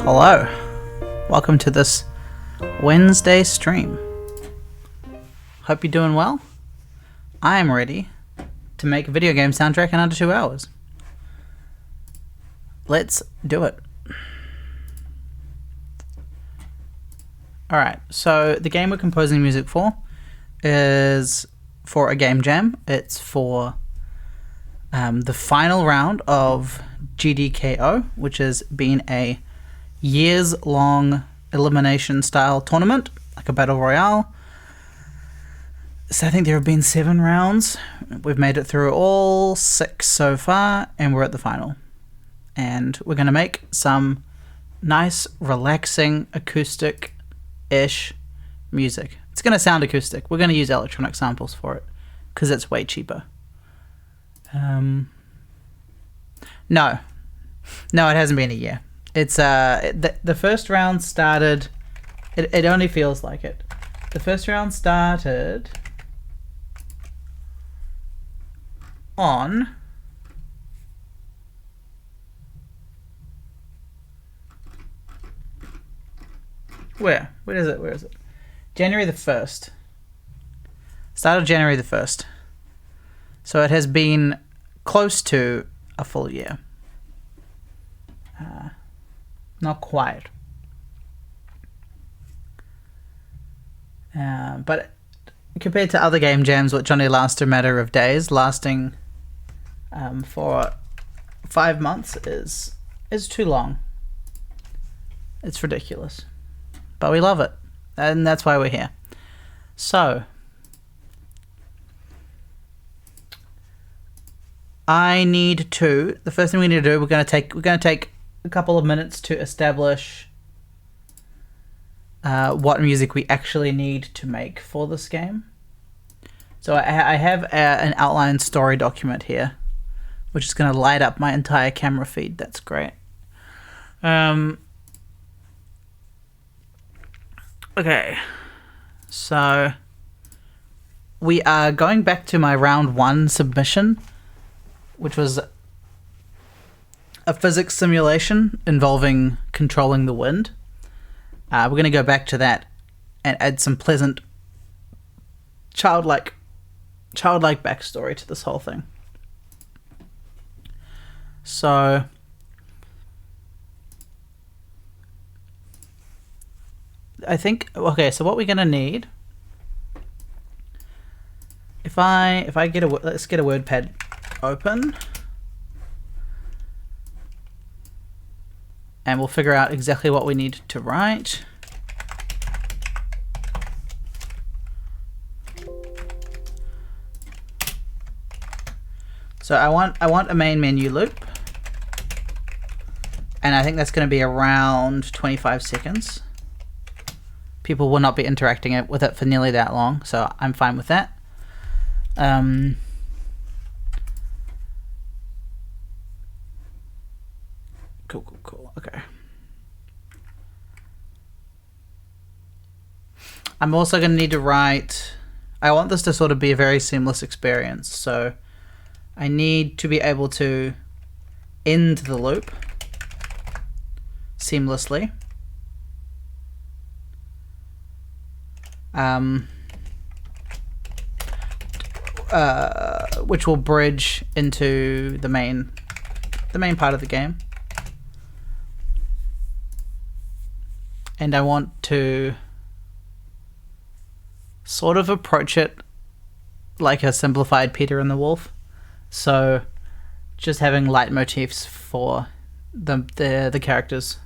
Hello, welcome to this Wednesday stream. Hope you're doing well. I am ready to make a video game soundtrack in under 2 hours. Let's do it. Alright, so the game we're composing music for is for a game jam. It's for the final round of GDKO, which has been a years-long elimination-style tournament, like a battle royale. So I think there have been 7 rounds. We've made it through all 6 so far, and we're at the final. And we're going to make some nice, relaxing, acoustic-ish music. It's going to sound acoustic. We're going to use electronic samples for it, because it's way cheaper. No, it hasn't been a year. It's the first round started. It only feels like it. The first round started on where is it? January the 1st. Started January the 1st. So it has been close to a full year. Not quite. But compared to other game jams, which only last a matter of days, lasting for 5 months is too long. It's ridiculous. But we love it. And that's why we're here. So the first thing we need to do, we're going to take a couple of minutes to establish what music we actually need to make for this game. So I have an outline story document here, which is going to light up my entire camera feed. That's great. Okay, so we are going back to my round 1 submission, which was a physics simulation involving controlling the wind. We're going to go back to that and add some pleasant childlike backstory to this whole thing. So I think, okay, so what we're going to need, if I get let's get a WordPad open, and we'll figure out exactly what we need to write. So I want a main menu loop, and I think that's going to be around 25 seconds. People will not be interacting with it for nearly that long, so I'm fine with that. Cool. Okay. I'm also going to need to write... I want this to sort of be a very seamless experience, so I need to be able to end the loop seamlessly. Which will bridge into the main part of the game. And I want to sort of approach it like a simplified Peter and the Wolf. So just having leitmotifs for the characters.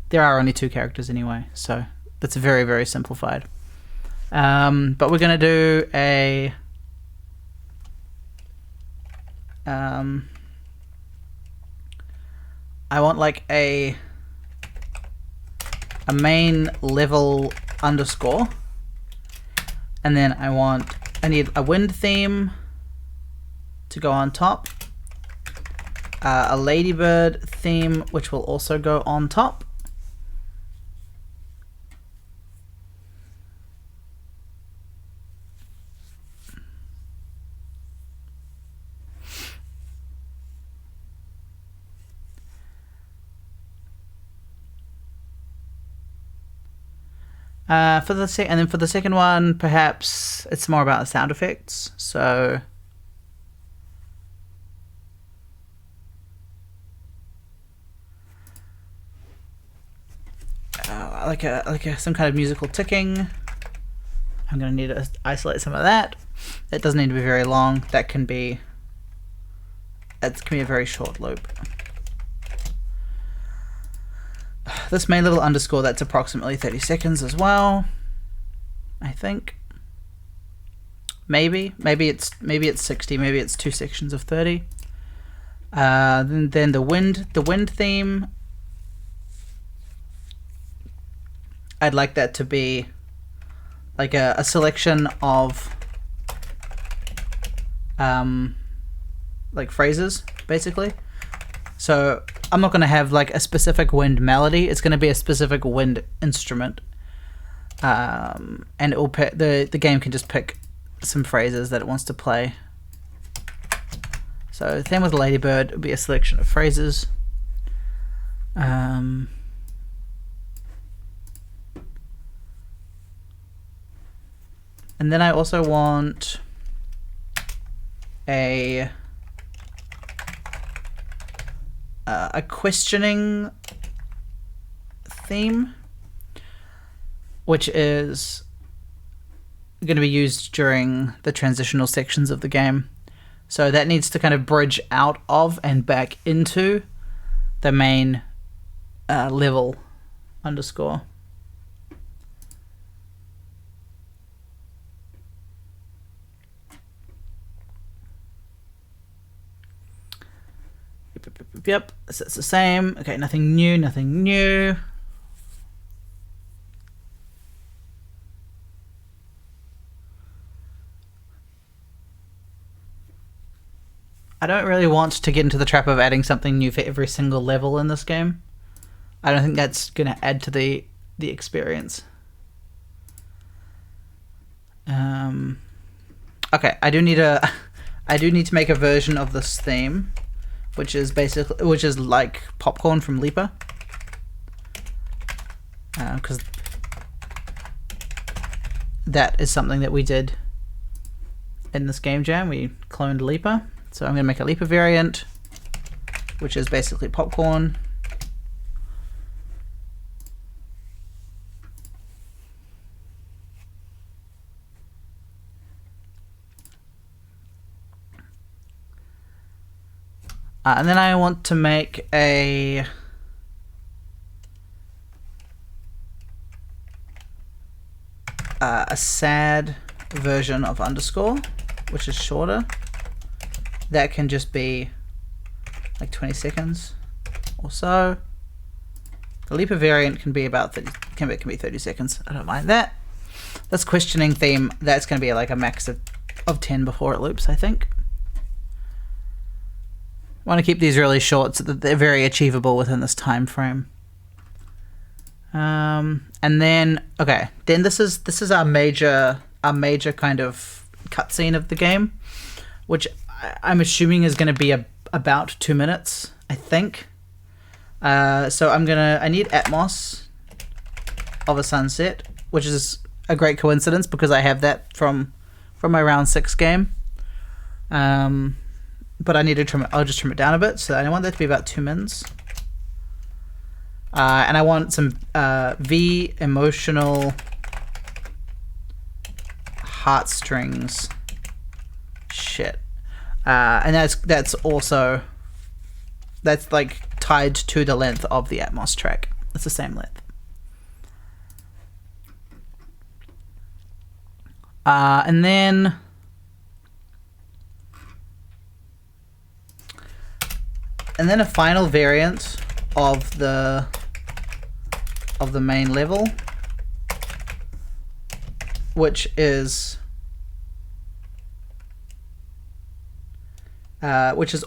There are only 2 characters anyway, so that's very, very simplified. But we're going to do a... I want like a main level underscore, and then I need a wind theme to go on top, a ladybird theme which will also go on top, And then for the second one, perhaps it's more about the sound effects. So some kind of musical ticking. I'm gonna need to isolate some of that. It doesn't need to be very long. It can be a very short loop. This main level underscore, that's approximately 30 seconds as well, I think. Maybe it's 60. Maybe it's 2 sections of 30. Then the wind theme. I'd like that to be like a selection of like phrases, basically. So I'm not going to have like a specific wind melody. It's going to be a specific wind instrument, and it will pick, the game can just pick some phrases that it wants to play. So same with Ladybird, it would be a selection of phrases. And then I also want a questioning theme, which is going to be used during the transitional sections of the game. So that needs to kind of bridge out of and back into the main level underscore. Yep, so it's the same. Okay, nothing new. I don't really want to get into the trap of adding something new for every single level in this game. I don't think that's going to add to the experience. Okay, I do need to make a version of this theme, which is like Popcorn from Leaper, because that is something that we did in this game jam. We cloned Leaper, so I'm going to make a Leaper variant, which is basically Popcorn. And then I want to make a sad version of underscore, which is shorter. That can just be like 20 seconds or so. The Leaper variant can be about 30, can be 30 seconds. I don't mind that. This questioning theme, that's going to be like a max of 10 before it loops, I think. I want to keep these really short so that they're very achievable within this time frame. And then this is our major kind of cutscene of the game, which I'm assuming is going to be about 2 minutes, I think. So I need Atmos of a sunset, which is a great coincidence because I have that from my round 6 game. But I need to trim it. I'll just trim it down a bit. So I want that to be about 2 mins. And I want some V emotional heartstrings shit. And that's like tied to the length of the Atmos track. It's the same length. And then a final variant of the main level, which is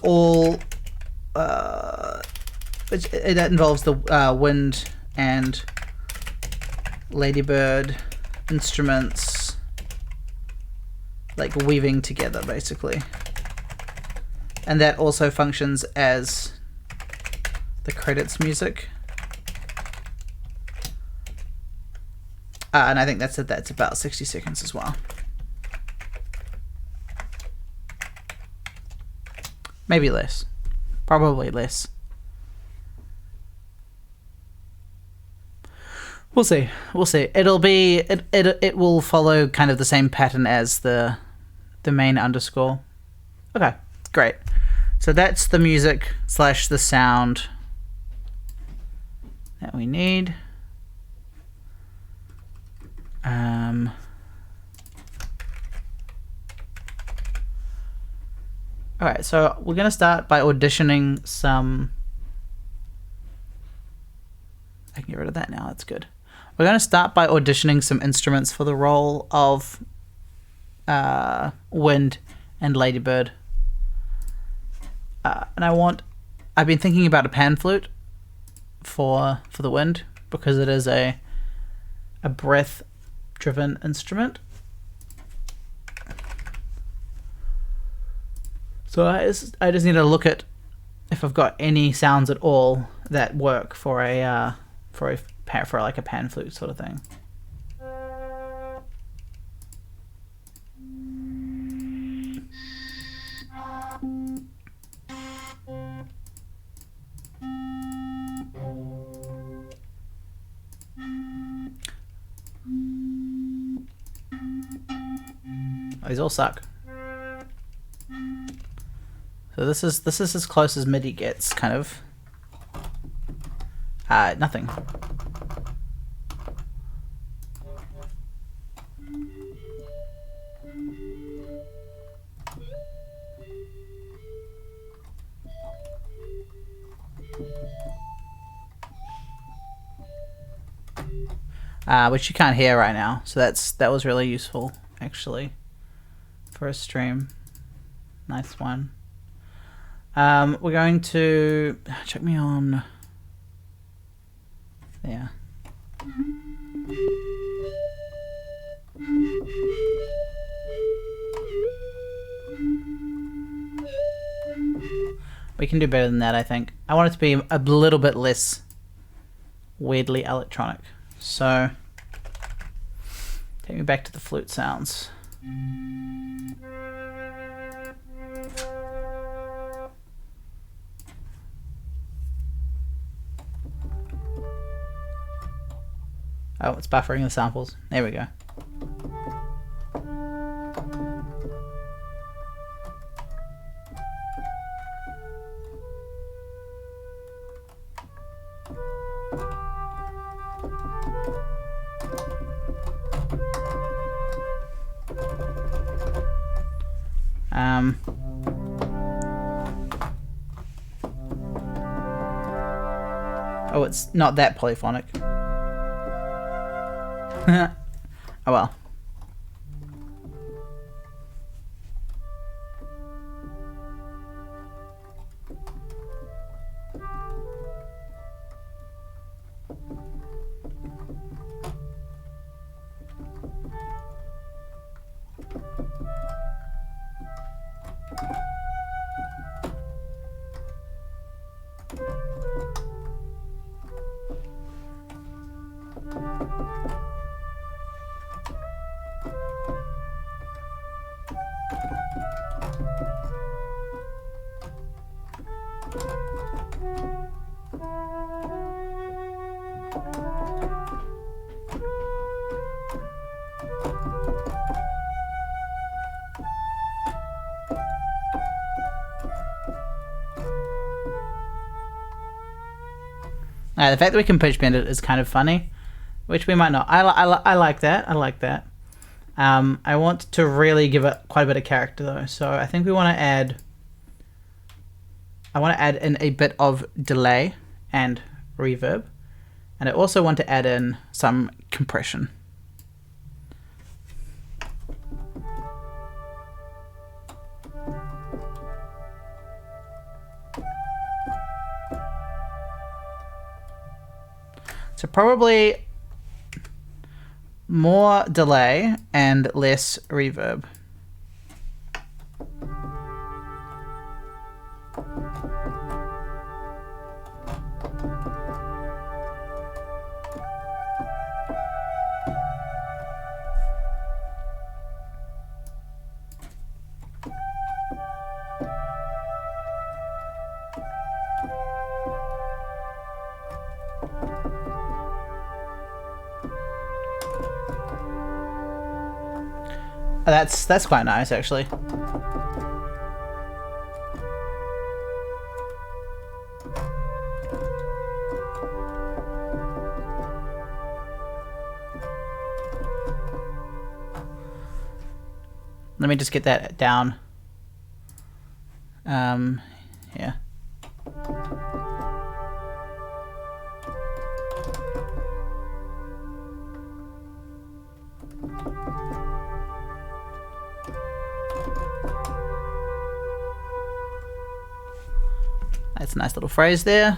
all that involves the wind and Ladybird instruments like weaving together, basically. And that also functions as the credits music. And I think that's about 60 seconds as well. Maybe less. Probably less. We'll see. We'll see. It will follow kind of the same pattern as the main underscore. Okay, great. So that's the music / the sound that we need. Alright, so we're going to start by auditioning some... I can get rid of that now, that's good. We're going to start by auditioning some instruments for the role of Wind and Ladybird. And I've been thinking about a pan flute for the Wind, because it is a breath-driven instrument. So I just need to look at if I've got any sounds at all that work for like a pan flute sort of thing. Oh, these all suck. So this is as close as MIDI gets, kind of. Nothing. Which you can't hear right now, so that was really useful actually for a stream. Nice one. We're going to check me on there. We can do better than that, I think. I want it to be a little bit less weirdly electronic. So take me back to the flute sounds. Oh, it's buffering the samples. There we go. Oh, it's not that polyphonic. Oh well. The fact that we can pitch bend it is kind of funny, which we might not. I like that. I like that. I want to really give it quite a bit of character though, so I think we want to add. I want to add in a bit of delay and reverb, and I also want to add in some compression. So probably more delay and less reverb. That's quite nice, actually. Let me just get that down. Yeah. That's a nice little phrase there.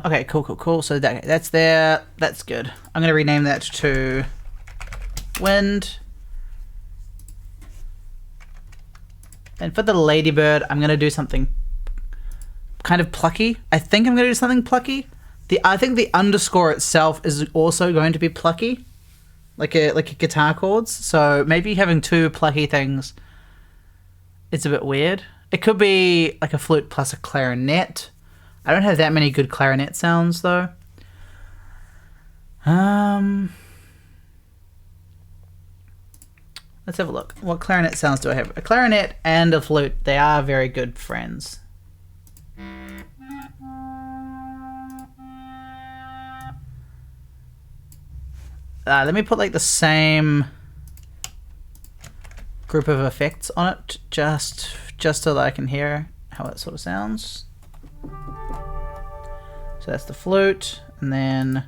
Okay, cool. So that's there. That's good. I'm going to rename that to Wind. And for the ladybird, I'm going to do something kind of plucky. I think I'm going to do something plucky. I think the underscore itself is also going to be plucky, like a guitar chords. So maybe having two plucky things, it's a bit weird. It could be like a flute plus a clarinet. I don't have that many good clarinet sounds though. Let's have a look. What clarinet sounds do I have? A clarinet and a flute. They are very good friends. Let me put like the same group of effects on it, just so that I can hear how it sort of sounds. So that's the flute, and then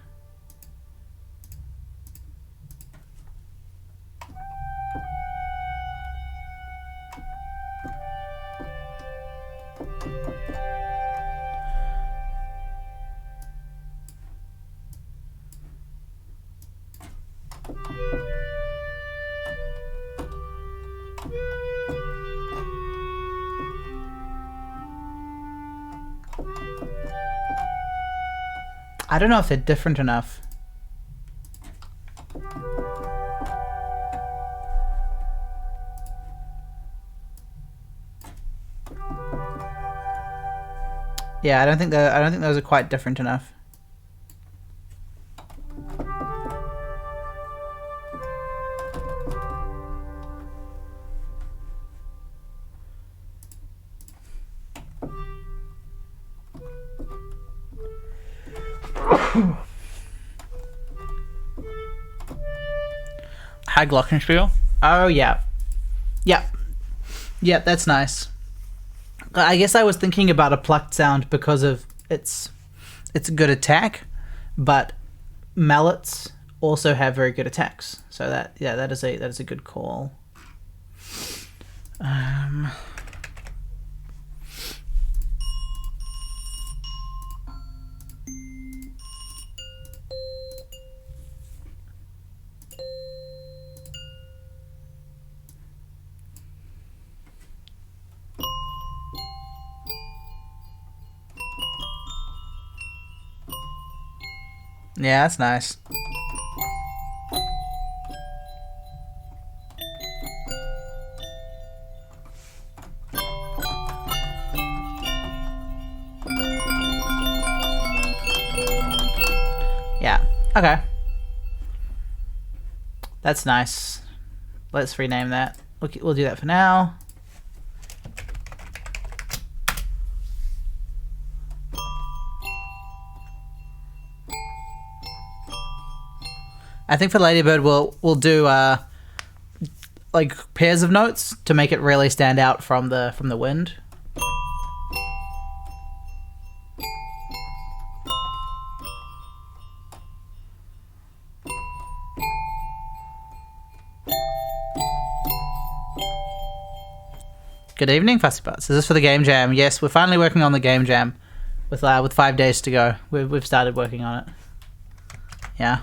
I don't know if they're different enough. Yeah, I don't think those are quite different enough. High glockenspiel. Oh yeah, yeah. That's nice. I guess I was thinking about a plucked sound because of it's a good attack, but mallets also have very good attacks. So that is a good call. Yeah, that's nice. Yeah, okay. That's nice. Let's rename that. We'll do that for now. I think for Ladybird we'll do like pairs of notes to make it really stand out from the wind. Good evening, Fussy Butts. Is this for the game jam? Yes, we're finally working on the game jam with 5 days to go. We've started working on it. Yeah.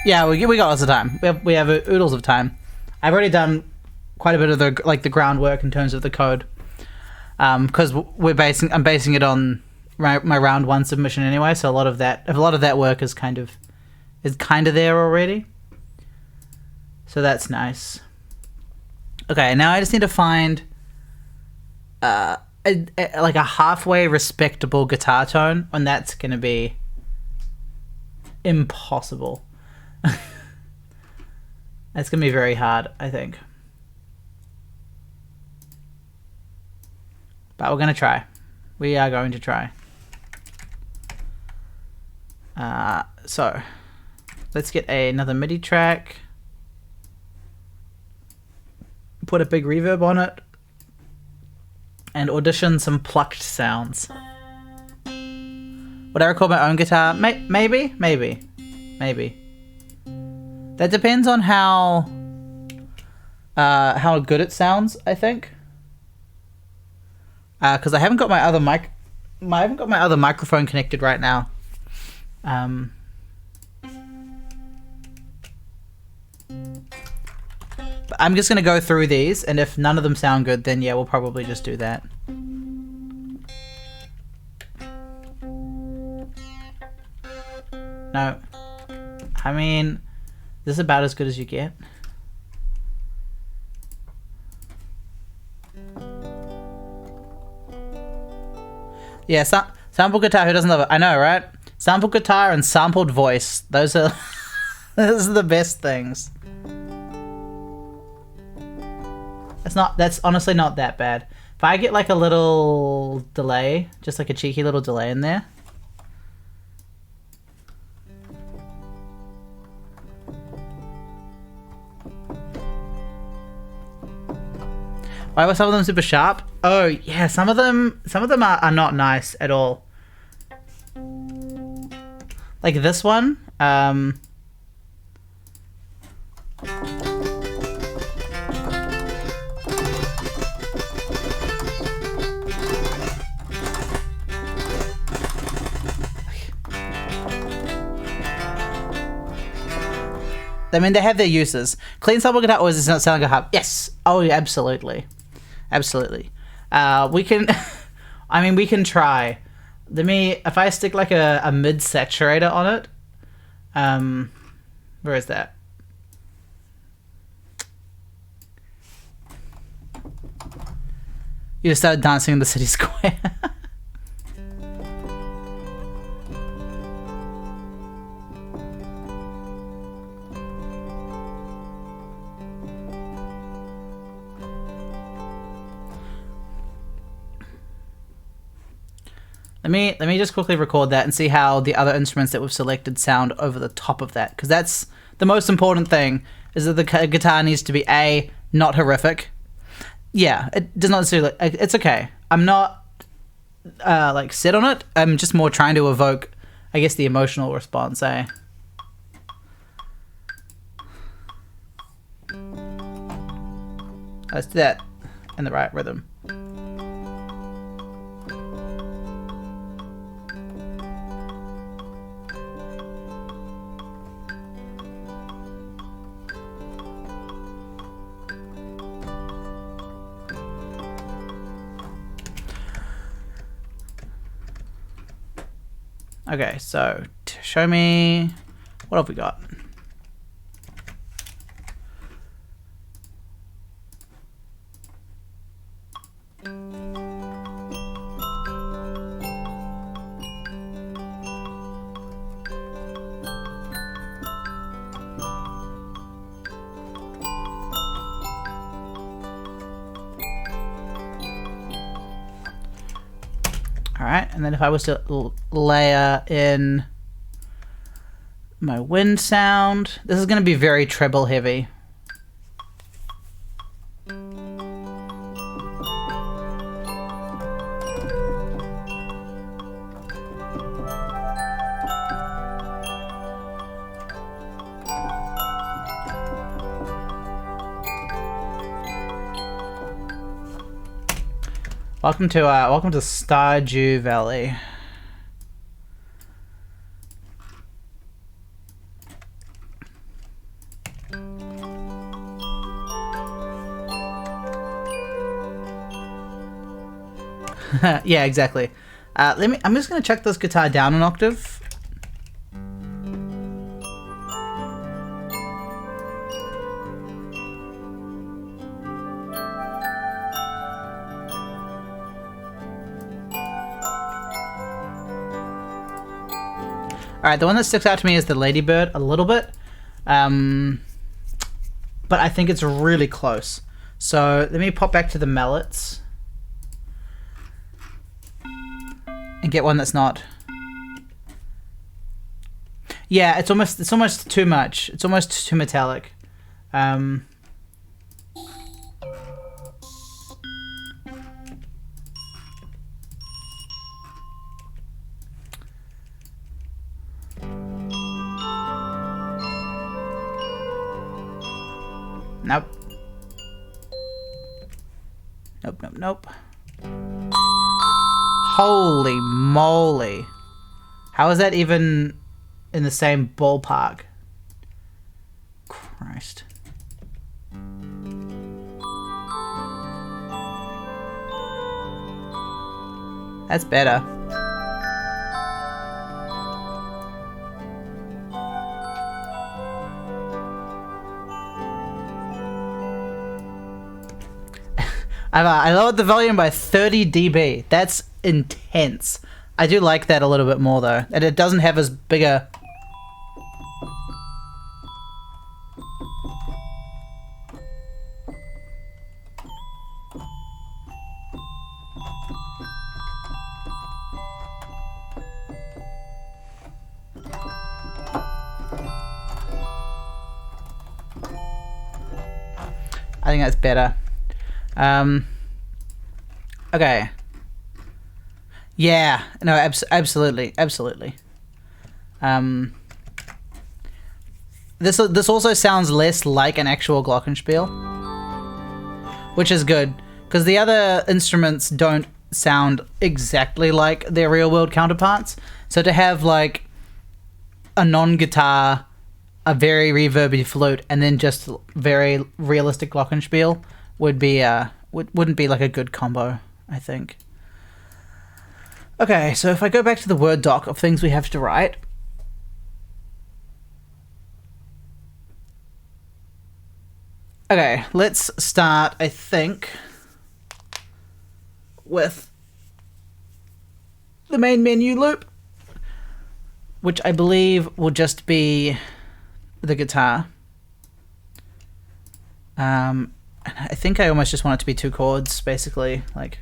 Yeah, we got lots of time. We have oodles of time. I've already done quite a bit of the groundwork in terms of the code, because I'm basing it on my round 1 submission anyway. So a lot of that work is kind of there already. So that's nice. Okay, now I just need to find like a halfway respectable guitar tone, and that's gonna be impossible. It's gonna be very hard, I think. But we're gonna try. We are going to try. So let's get another MIDI track. Put a big reverb on it. And audition some plucked sounds. Would I record my own guitar? Maybe. That depends on how good it sounds, I think. Because I haven't got my other microphone connected right now. But I'm just gonna go through these, and if none of them sound good, then yeah, we'll probably just do that. No, I mean, this is about as good as you get. Yeah, sample guitar. Who doesn't love it? I know, right? Sample guitar and sampled voice. Those are those are the best things. That's honestly not that bad. If I get like a little delay, just like a cheeky little delay in there. Why were some of them super sharp? Oh yeah, some of them are not nice at all. Like this one. I mean, they have their uses. Clean sample guitar always does not sound like a harp. Yes. Oh, yeah, absolutely. Absolutely. We can... I mean, we can try. If I stick like a mid-saturator on it... where is that? You just started dancing in the city square. Let me just quickly record that and see how the other instruments that we've selected sound over the top of that, because that's the most important thing, is that the guitar needs to be A, not horrific. Yeah, it does not necessarily... It's okay. I'm not like set on it. I'm just more trying to evoke, I guess, the emotional response, eh? Let's do that in the right rhythm. Okay, so show me, what have we got? Alright, and then if I was to layer in my wind sound, this is going to be very treble heavy. Welcome to Stardew Valley. Yeah, exactly. I'm just gonna check this guitar down an octave. Alright, the one that sticks out to me is the Ladybird a little bit. But I think it's really close. So let me pop back to the mallets and get one that's not. Yeah, it's almost too much. It's almost too metallic. Nope. Nope. Holy moly. How is that even in the same ballpark? Christ. That's better. I lowered the volume by 30 dB. That's intense. I do like that a little bit more though. And it doesn't have as big a... I think that's better. Okay. Yeah, no, absolutely. This also sounds less like an actual glockenspiel, which is good, because the other instruments don't sound exactly like their real-world counterparts. So to have like a non-guitar, a very reverby flute, and then just very realistic glockenspiel would be wouldn't be like a good combo, I think. Okay, so if I go back to the Word doc of things we have to write. Okay, let's start, I think, with the main menu loop, which I believe will just be the guitar. I think I almost just want it to be 2 chords, basically, like...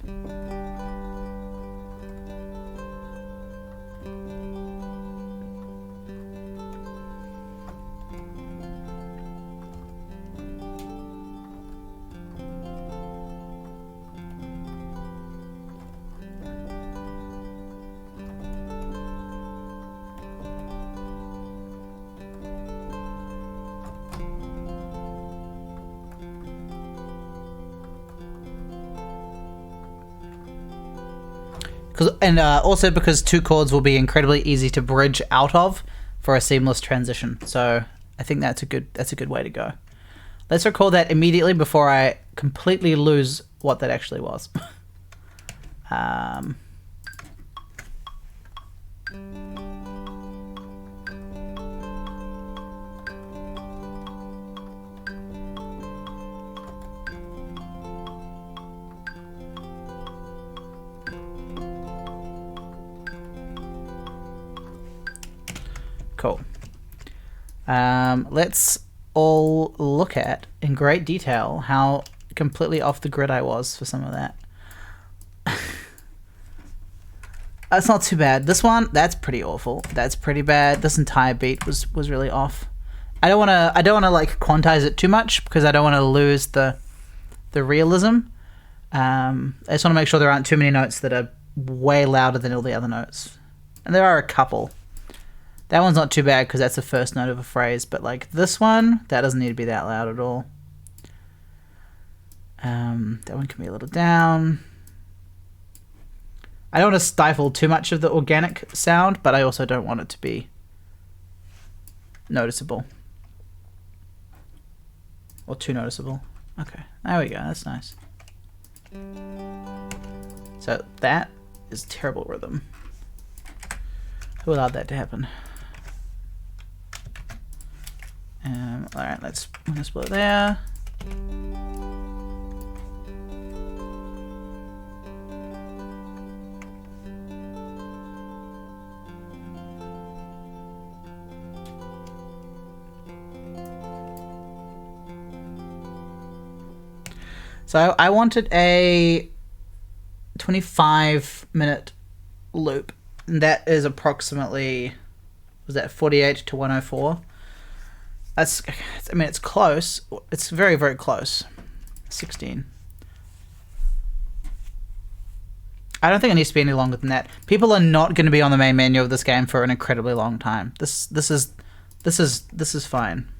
also because 2 chords will be incredibly easy to bridge out of for a seamless transition. So I think that's a good way to go. Let's record that immediately before I completely lose what that actually was. Cool. Let's all look at, in great detail, how completely off the grid I was for some of that. That's not too bad. This one, that's pretty awful. That's pretty bad. This entire beat was really off. I don't wanna like quantize it too much because I don't want to lose the realism. I just want to make sure there aren't too many notes that are way louder than all the other notes. And there are a couple. That one's not too bad because that's the first note of a phrase, but like this one, that doesn't need to be that loud at all. That one can be a little down. I don't want to stifle too much of the organic sound, but I also don't want it to be noticeable. Or too noticeable. Okay, there we go, that's nice. So that is terrible rhythm. Who allowed that to happen? Alright, let's split there. So I wanted a 25-minute loop, and that is approximately, was that 48 to 104? That's, I mean, it's close. It's very, very close. 16. I don't think it needs to be any longer than that. People are not going to be on the main menu of this game for an incredibly long time. This is fine.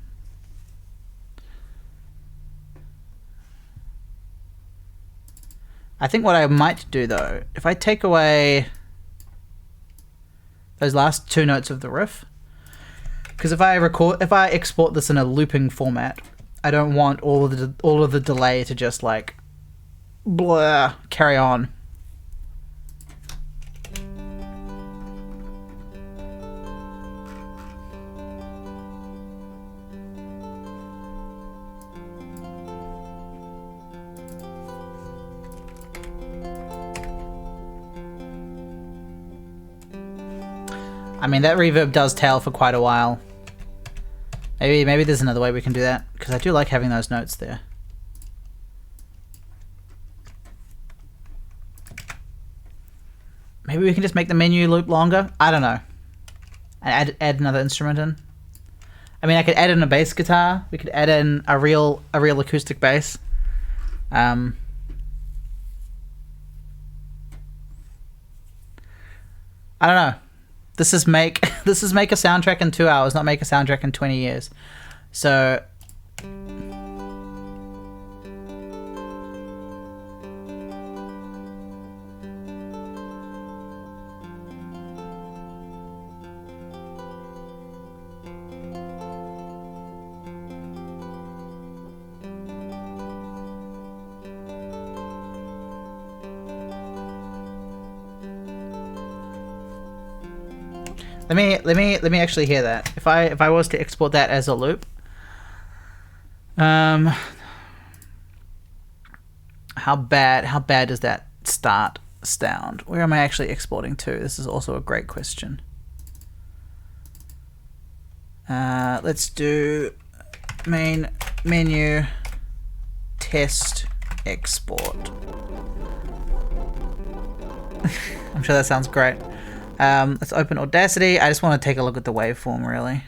I think what I might do though, if I take away those last 2 notes of the riff, because if I export this in a looping format, I don't want all of the delay to just like blur carry on. I mean, that reverb does tail for quite a while. Maybe there's another way we can do that, because I do like having those notes there. Maybe we can just make the menu loop longer? I don't know. And add another instrument in. I mean, I could add in a bass guitar. We could add in a real acoustic bass. I don't know. This is make a soundtrack in 2 hours, not make a soundtrack in 20 years. So let me actually hear that. If I was to export that as a loop, how bad does that start sound? Where am I actually exporting to? This is also a great question. Let's do main menu test export. I'm sure that sounds great. Let's open Audacity. I just want to take a look at the waveform, really.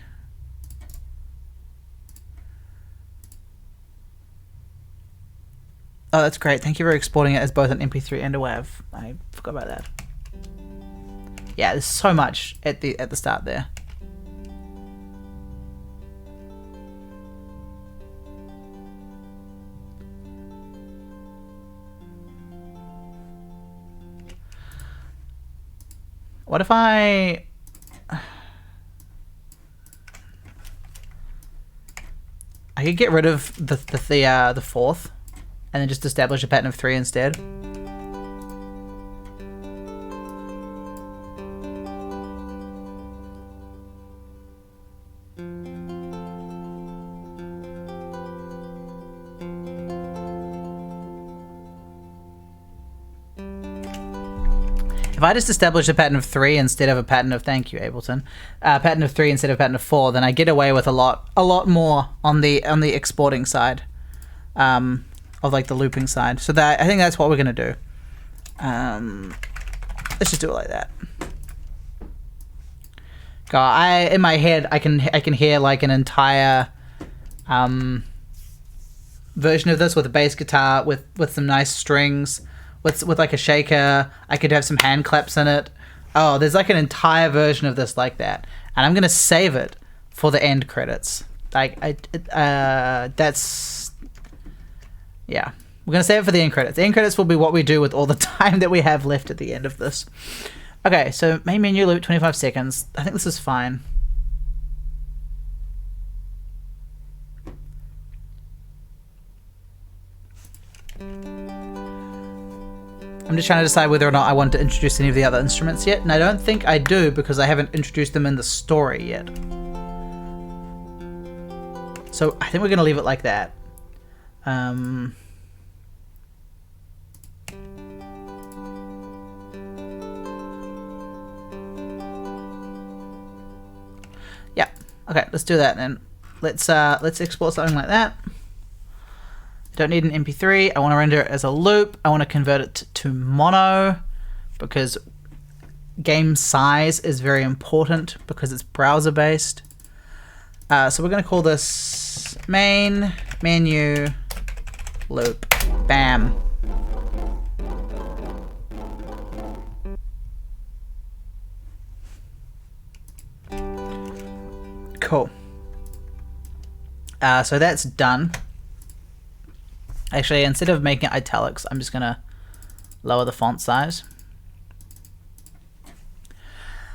Oh, that's great. Thank you for exporting it as both an MP3 and a WAV. I forgot about that. Yeah, there's so much at the start there. What if I could get rid of the fourth and then just establish a pattern of 3 instead? If I just establish a pattern of 3 instead of a pattern of, thank you, Ableton, pattern of 3 instead of pattern of 4, then I get away with a lot more on the exporting side, of like the looping side. So that I think that's what we're gonna do. Let's just do it like that. God, in my head I can hear like an entire version of this with a bass guitar with some nice strings. With like a shaker. I could have some hand claps in it. Oh, there's like an entire version of this like that, and I'm gonna save it for the end credits. Like that's, yeah, we're gonna save it for the end credits. The end credits will be what we do with all the time that we have left at the end of this. Okay, so main menu loop 25 seconds. I think this is fine. I'm just trying to decide whether or not I want to introduce any of the other instruments yet, and I don't think I do because I haven't introduced them in the story yet. So I think we're going to leave it like that. Yeah. Okay, let's do that then. Let's export something like that. Don't need an MP3. I want to render it as a loop. I want to convert it to mono because game size is very important because it's browser based. So we're going to call this main menu loop. Bam. Cool. So that's done. Actually, instead of making it italics, I'm just going to lower the font size.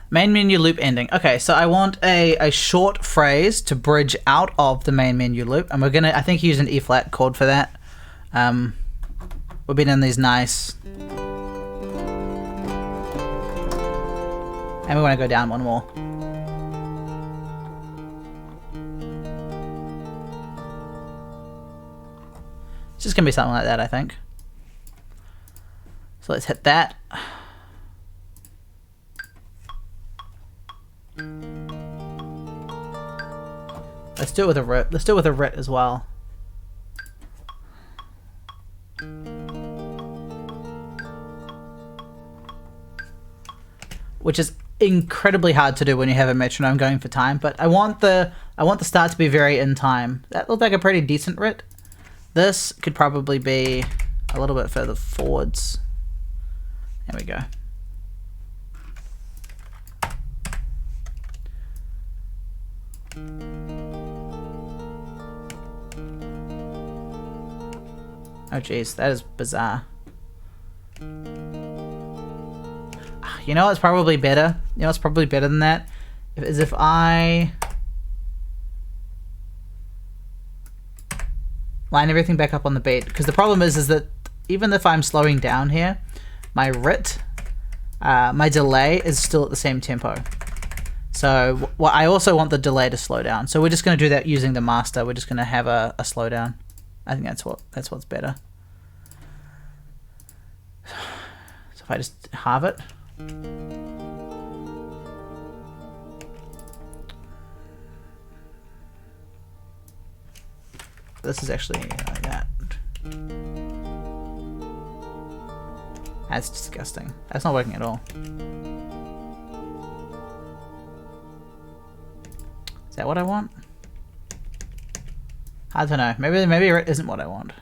Main menu loop ending. Okay, so I want a short phrase to bridge out of the main menu loop, and we're going to, I think, use an E-flat chord for that. We've been in these nice. And we want to go down one more. It's just going to be something like that, I think. So let's hit that. Let's do it with a root. Let's do it with a root as well. Which is incredibly hard to do when you have a metronome going for time, but I want the start to be very in time. That looked like a pretty decent root. This could probably be a little bit further forwards. There we go. Oh geez, that is bizarre. You know what's probably better? You know what's probably better than that? Is if I line everything back up on the beat. Because the problem is that even if I'm slowing down here, my rit, my delay is still at the same tempo. So I also want the delay to slow down. So we're just going to do that using the master. We're just going to have a slowdown. I think that's what's better. So if I just halve it. This is actually like that. That's disgusting. That's not working at all. Is that what I want? I don't know. Maybe it isn't what I want.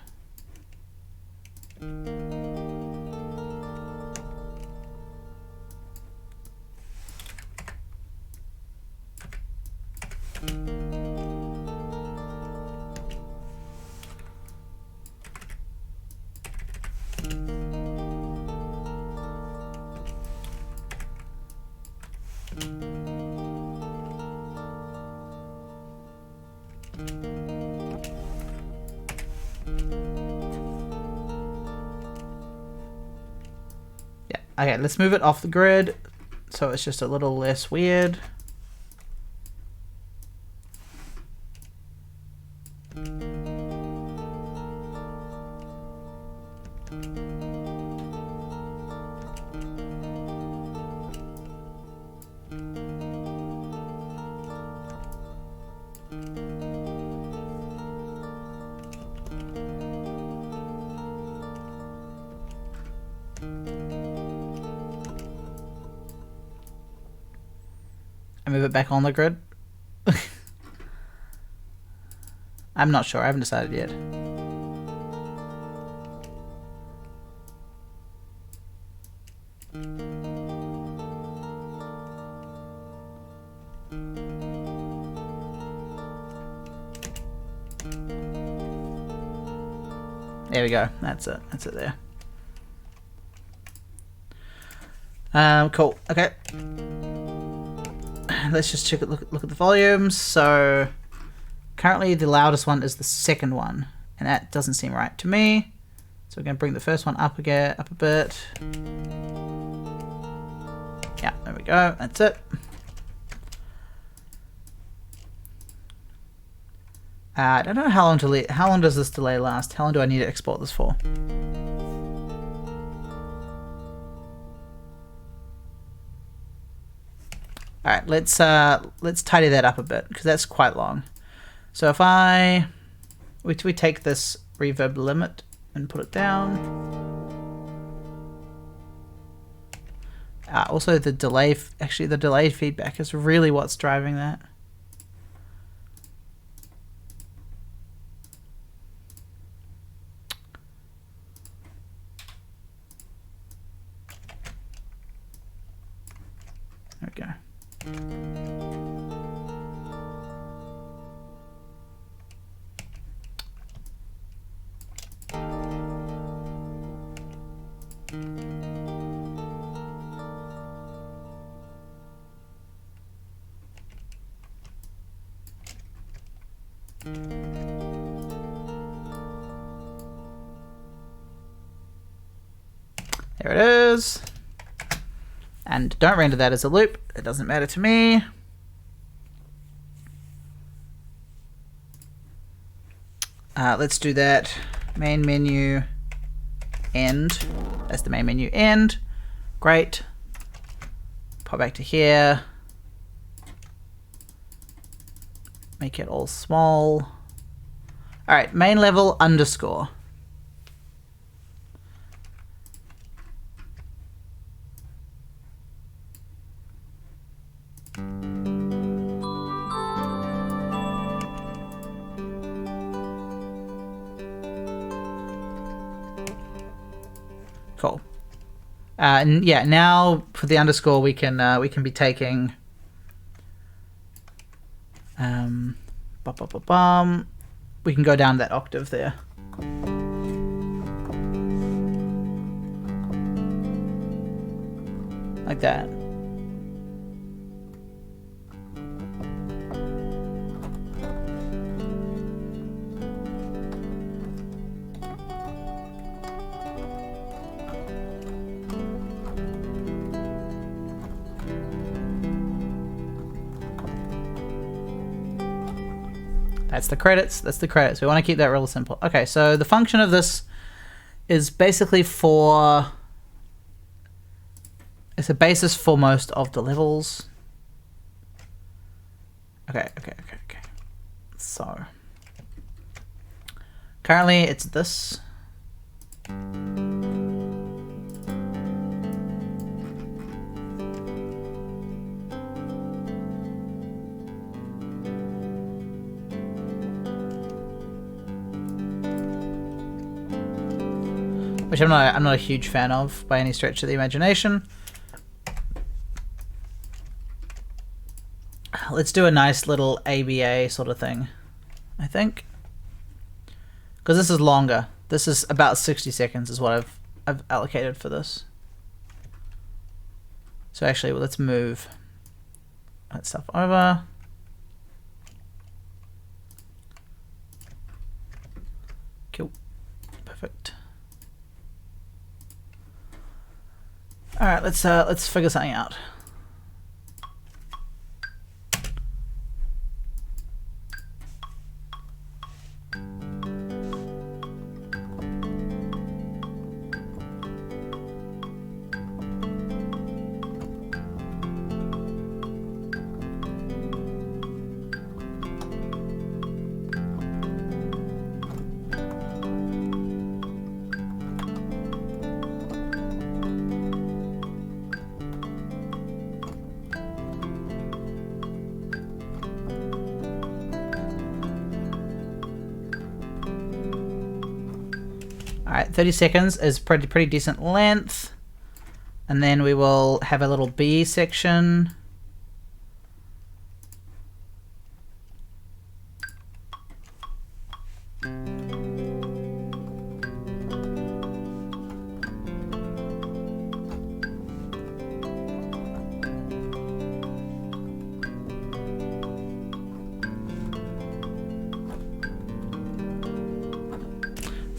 Okay, let's move it off the grid so it's just a little less weird. Move it back on the grid. I'm not sure. I haven't decided yet. There we go. That's it. That's it there. Cool. Okay. Let's just check it. Look at the volumes. So currently the loudest one is the second one, and that doesn't seem right to me. So we're going to bring the first one up again, up a bit. Yeah, there we go. That's it. I don't know how long does this delay last? How long do I need to export this for? All right, let's tidy that up a bit because that's quite long. So if we take this reverb limit and put it down. Also, the delay, actually the delayed feedback is really what's driving that. There we go. There it is. And don't render that as a loop. It doesn't matter to me. Let's do that. Main menu end. That's the main menu end. Great. Pop back to here. Make it all small. All right, main level underscore. Cool. And yeah, now for the underscore, we can be taking we can go down that octave there. Like that. That's the credits. That's the credits. We want to keep that real simple. Okay, so the function of this is basically for... It's a basis for most of the levels. Okay. So currently it's this. Which I'm not a huge fan of by any stretch of the imagination. Let's do a nice little ABA sort of thing, I think. Because this is longer. This is about 60 seconds is what I've allocated for this. So actually, let's move that stuff over. Cool. Perfect. All right, let's figure something out. Alright, 30 seconds is pretty decent length. And then we will have a little B section.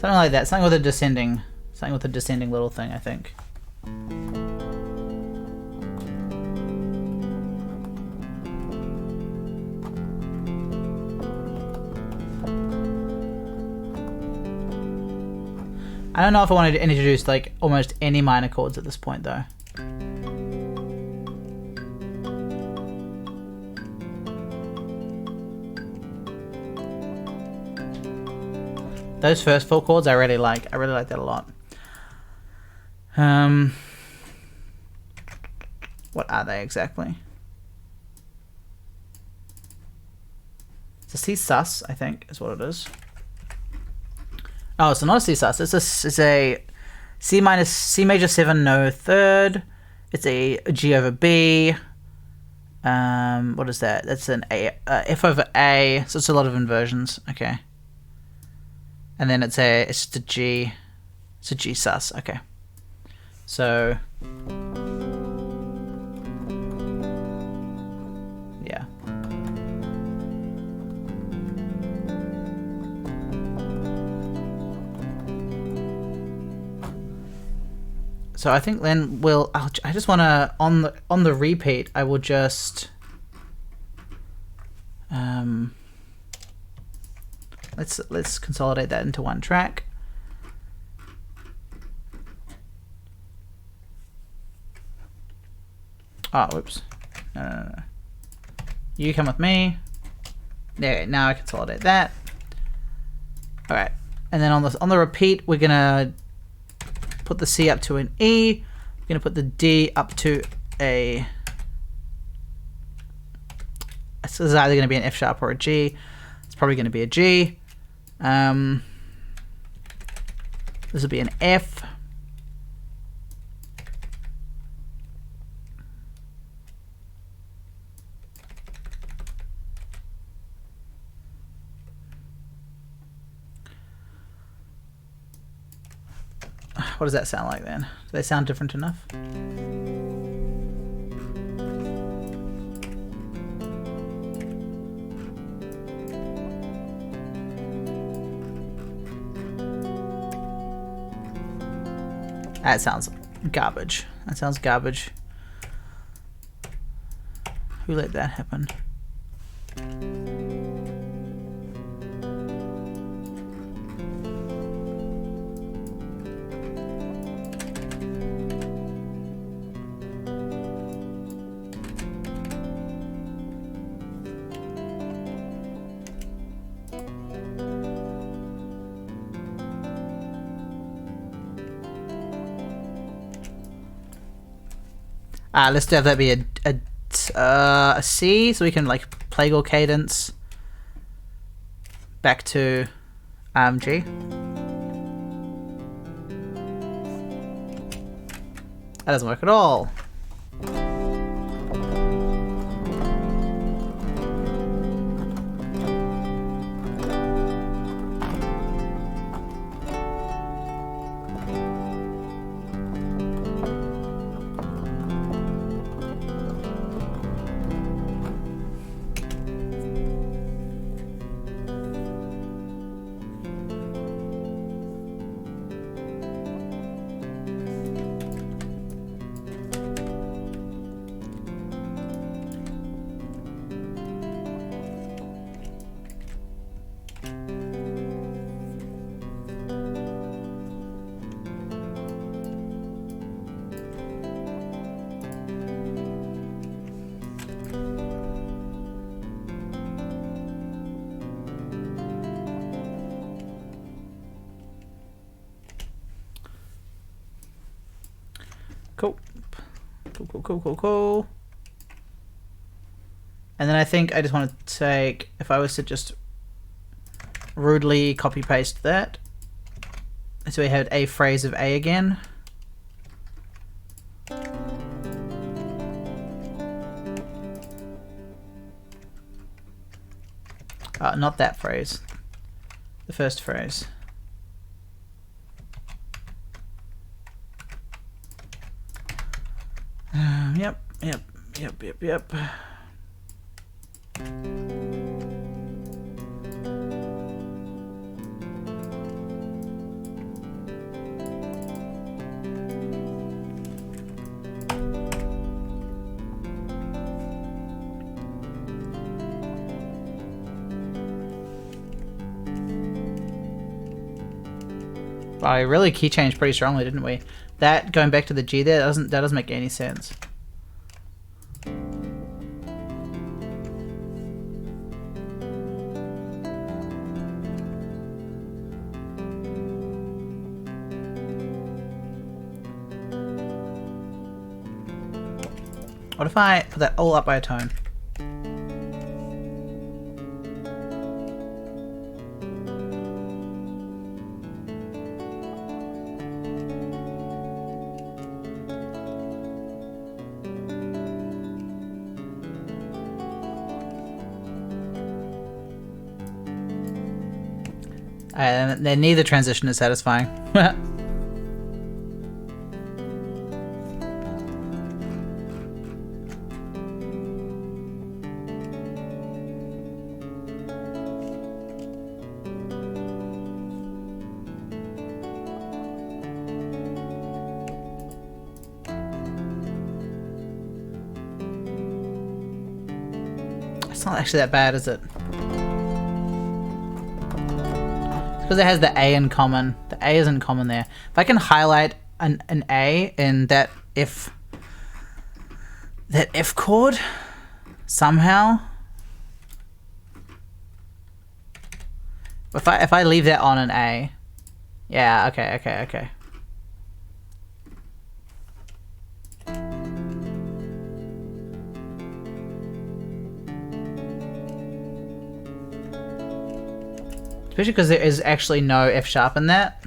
Something like that. Something with a descending little thing, I think. I don't know if I wanted to introduce like almost any minor chords at this point though. Those first 4 chords I really like. I really like that a lot. What are they exactly? It's a C sus, I think, is what it is. Oh, it's not a C sus. It's a C minor, C major 7, no third. It's a G over B. What is that? That's an A, F over A. So it's a lot of inversions. Okay. And then it's just a G. It's a G sus. Okay. So yeah. So I think then I just want to on the repeat I will just let's consolidate that into one track. Oh, whoops. No. You come with me. There, now I consolidate that. All right. And then on the repeat, we're gonna put the C up to an E. We're gonna put the D up to a. This is either gonna be an F sharp or a G. It's probably gonna be a G. This will be an F. What does that sound like then? Do they sound different enough? That sounds garbage. That sounds garbage. Who let that happen? Let's have that be a C, so we can like plagal cadence back to G. That doesn't work at all. Cool. And then I think I just want to take, if I was to just rudely copy paste that, so we had a phrase of A again. Not that phrase, the first phrase. Yep. I really key changed pretty strongly, didn't we? That going back to the G there that doesn't make any sense. What if I put that all up by a tone? Then neither transition is satisfying. It's not actually that bad, is it? Because it has the A in common. The A is in common there. If I can highlight an A in that F chord somehow. If I leave that on an A. Yeah, okay. Especially because there is actually no F sharp in that.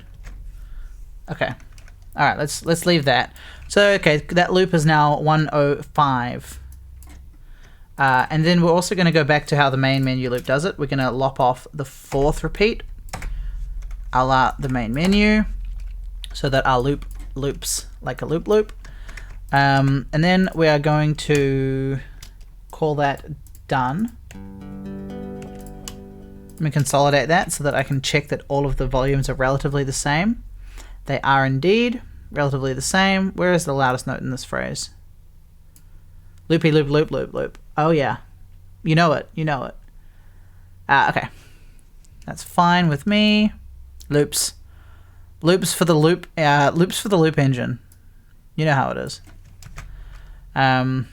Okay. Alright, let's leave that. So okay, that loop is now 105. And then we're also going to go back to how the main menu loop does it. We're going to lop off the 4th repeat, a la the main menu, so that our loop loops like a loop loop. And then we are going to call that done. Let me consolidate that so that I can check that all of the volumes are relatively the same. They are indeed relatively the same. Where is the loudest note in this phrase? Loopy loop loop loop loop. Oh yeah. You know it. Okay. That's fine with me. Loops. Loops for the loop engine. You know how it is. I'm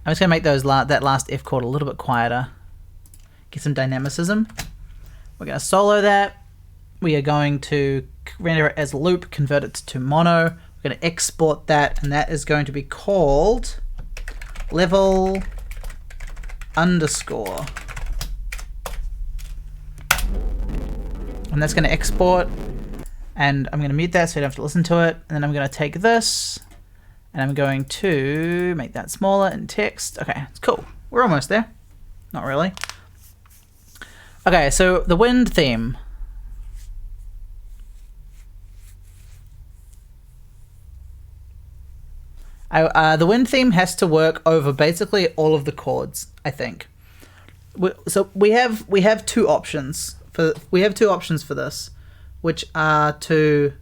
just gonna make that last F chord a little bit quieter. Get some dynamicism. We're going to solo that. We are going to render it as loop, convert it to mono. We're going to export that, and that is going to be called level underscore. And that's going to export, and I'm going to mute that so you don't have to listen to it. And then I'm going to take this, and I'm going to make that smaller in text. Okay, it's cool. We're almost there. Not really. Okay, so the wind theme. The wind theme has to work over basically all of the chords, I think. So we have two options for this, which are to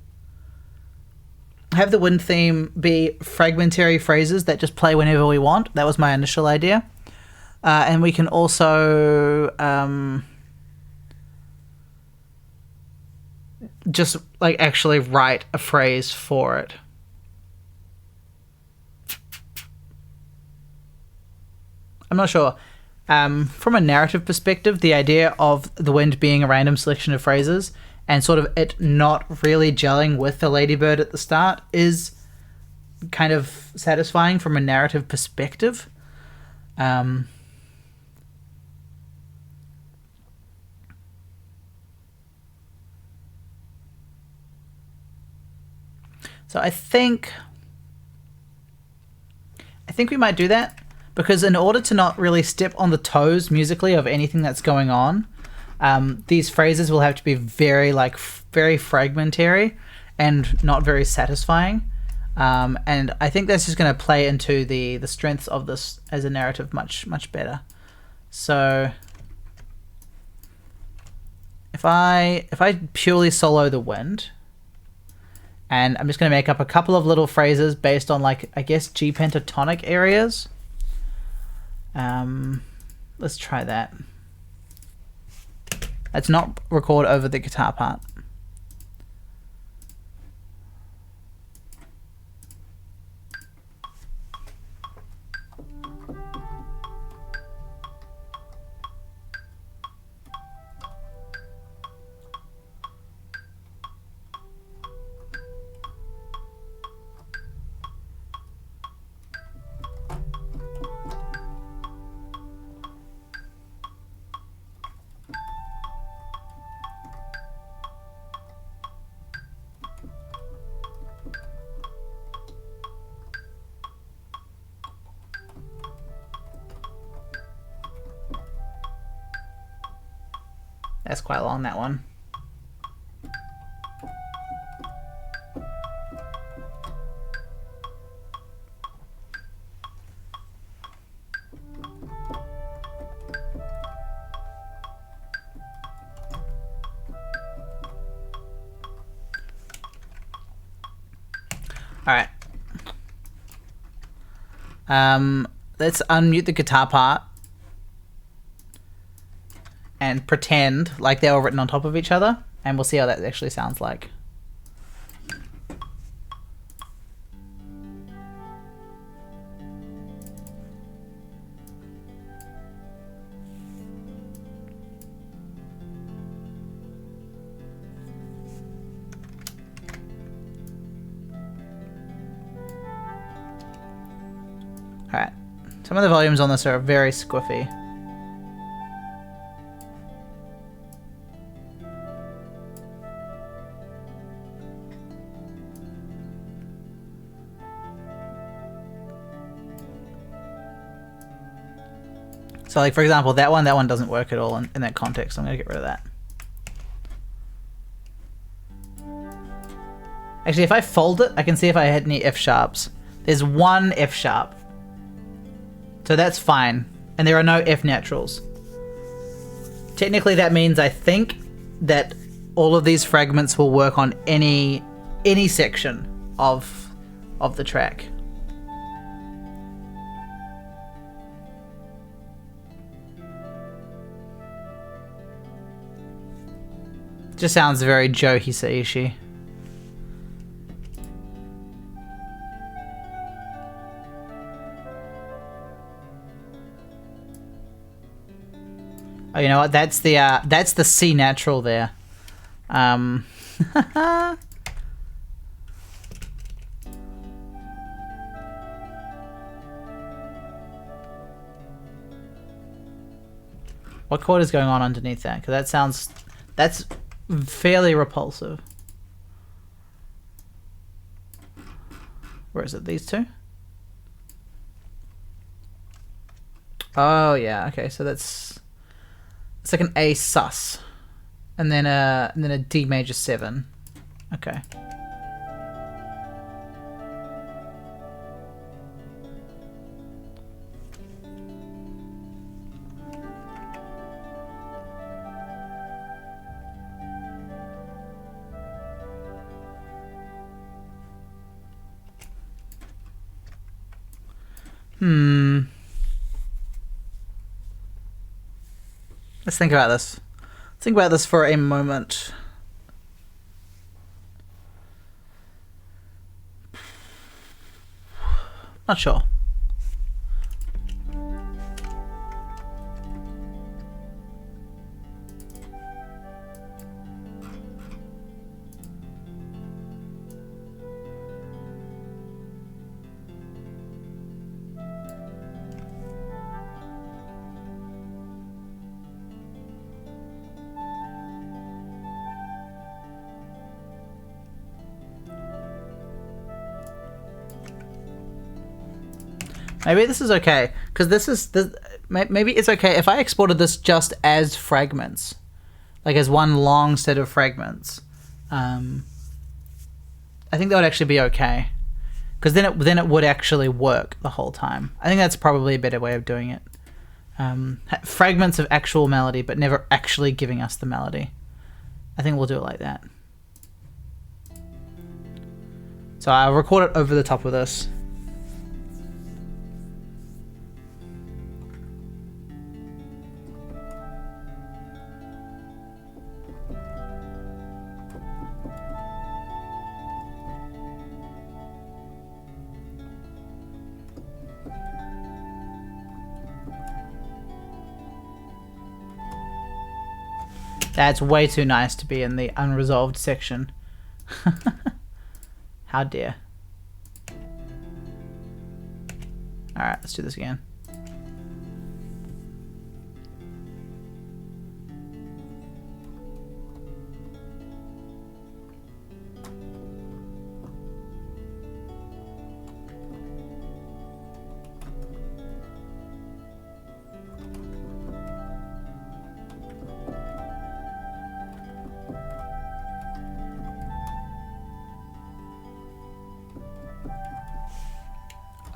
have the wind theme be fragmentary phrases that just play whenever we want. That was my initial idea, and we can also just like actually write a phrase for it. I'm not sure. From a narrative perspective, the idea of the wind being a random selection of phrases and sort of it not really gelling with the ladybird at the start is kind of satisfying from a narrative perspective. So I think we might do that, because in order to not really step on the toes musically of anything that's going on, these phrases will have to be very fragmentary and not very satisfying. And I think that's just going to play into the strengths of this as a narrative much better. So if I purely solo the wind, and I'm just going to make up a couple of little phrases based on, like, I guess, G pentatonic areas. Let's try that. Let's not record over the guitar part. That's quite long, that one. Alright. Let's unmute the guitar part and pretend like they're all written on top of each other, and we'll see how that actually sounds like. Alright, some of the volumes on this are very squiffy. So like for example, that one doesn't work at all in that context. I'm gonna get rid of that. Actually, if I fold it, I can see if I had any F sharps. There's one F sharp. So that's fine. And there are no F naturals. Technically that means I think that all of these fragments will work on any section of the track. Just sounds very Joe Hisaishi. Oh, you know what? That's the C natural there. What chord is going on underneath that? Because that's fairly repulsive. Where is it? These two? Oh yeah. Okay, so it's like an A sus, and then a D major 7. Okay. Let's think about this. Think about this for a moment. Not sure. Maybe this is okay, because maybe it's okay if I exported this just as fragments, like as one long set of fragments. I think that would actually be okay, because then it would actually work the whole time. I think that's probably a better way of doing it. Fragments of actual melody, but never actually giving us the melody. I think we'll do it like that. So I'll record it over the top of this. That's way too nice to be in the unresolved section. How dare. Alright, let's do this again.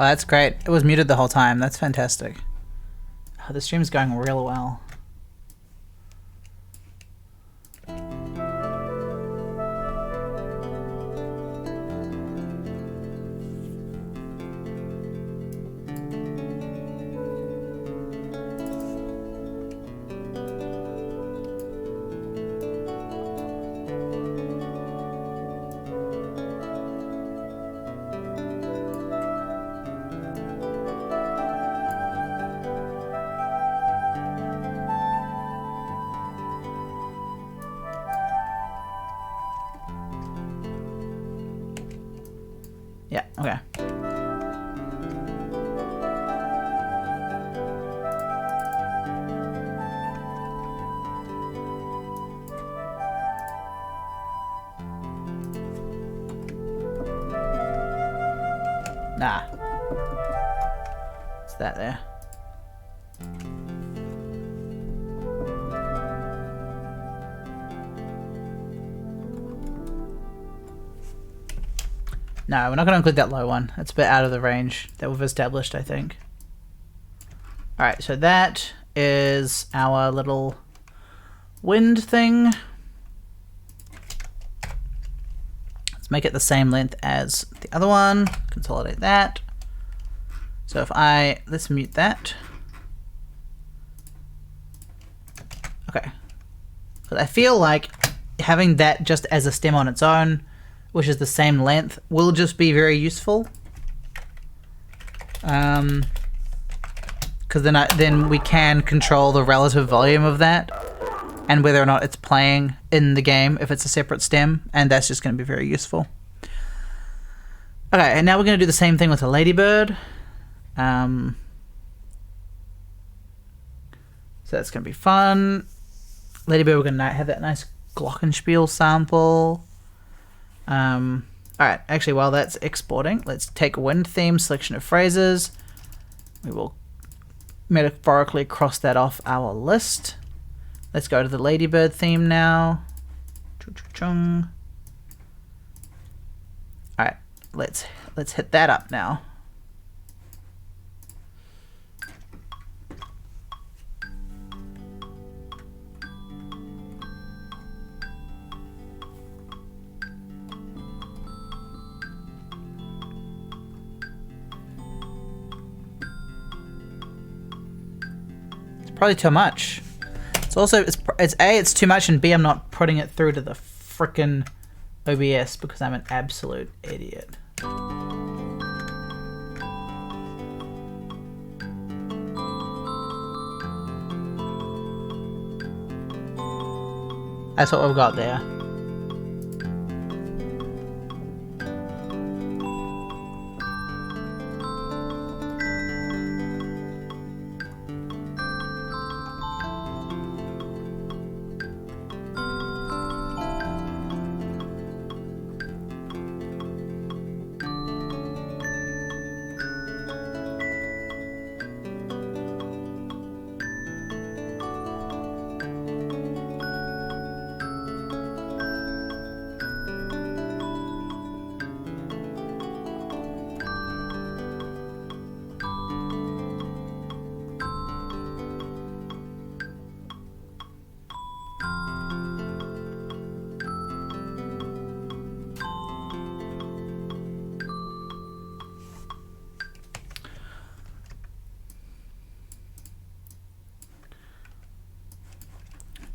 Oh, that's great. It was muted the whole time. That's fantastic. Oh, the stream's going real well. Yeah, okay. Nah. It's that there. No, we're not going to include that low one. It's a bit out of the range that we've established, I think. Alright, so that is our little wind thing. Let's make it the same length as the other one. Consolidate that. So if let's mute that. Okay. Because I feel like having that just as a stem on its own, which is the same length, will just be very useful. Because then we can control the relative volume of that and whether or not it's playing in the game if it's a separate stem, and that's just going to be very useful. Okay, and now we're going to do the same thing with the ladybird. So that's going to be fun. Ladybird, we're going to have that nice glockenspiel sample. Alright, actually while that's exporting, let's take wind theme, selection of phrases. We will metaphorically cross that off our list. Let's go to the ladybird theme now. Alright, let's hit that up now. Probably too much. It's also it's A, it's too much, and B, I'm not putting it through to the frickin' OBS because I'm an absolute idiot. That's what we've got there.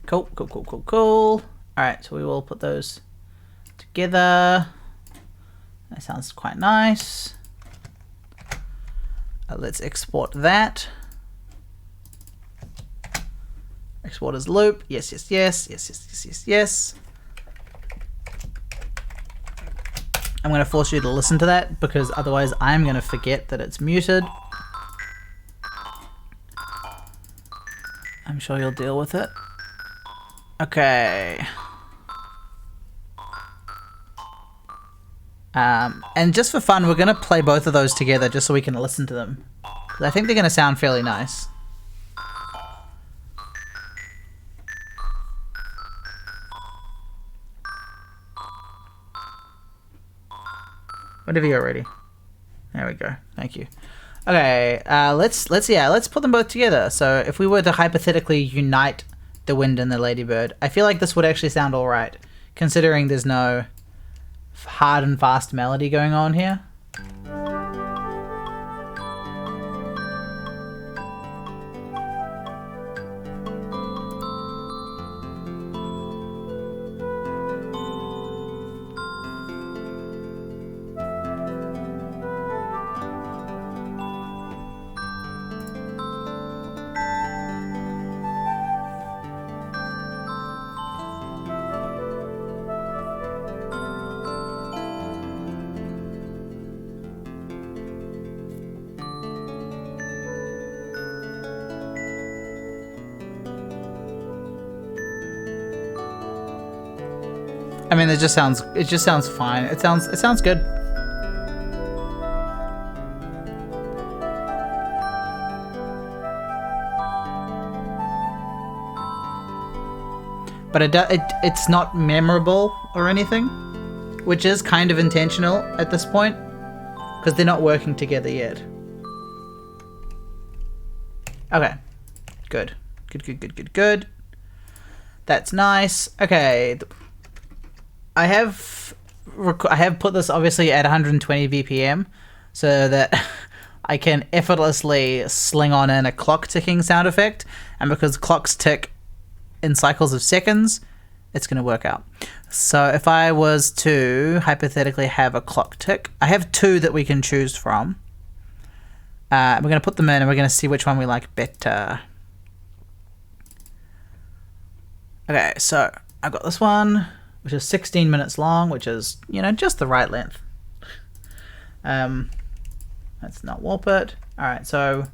Cool, cool, cool, cool, cool. Alright, so we will put those together. That sounds quite nice. Let's export that. Export as loop. Yes, yes, yes, yes, yes, yes, yes, yes. I'm going to force you to listen to that because otherwise I'm going to forget that it's muted. I'm sure you'll deal with it. Okay. And just for fun, we're going to play both of those together just so we can listen to them. 'Cause I think they're going to sound fairly nice. Whenever you're ready. There we go. Thank you. Okay, let's put them both together. So if we were to hypothetically unite the wind and the ladybird, I feel like this would actually sound all right, considering there's no hard and fast melody going on here. I mean, it just sounds fine. It sounds good. But it's not memorable or anything, which is kind of intentional at this point, because they're not working together yet. Okay, good. That's nice. Okay. I have put this obviously at 120 BPM so that I can effortlessly sling on in a clock ticking sound effect, and because clocks tick in cycles of seconds, it's going to work out. So if I was to hypothetically have a clock tick, I have two that we can choose from. We're going to put them in and we're going to see which one we like better. Okay, so I've got this one, which is 16 minutes long, which is, you know, just the right length. Let's not warp it. All right, so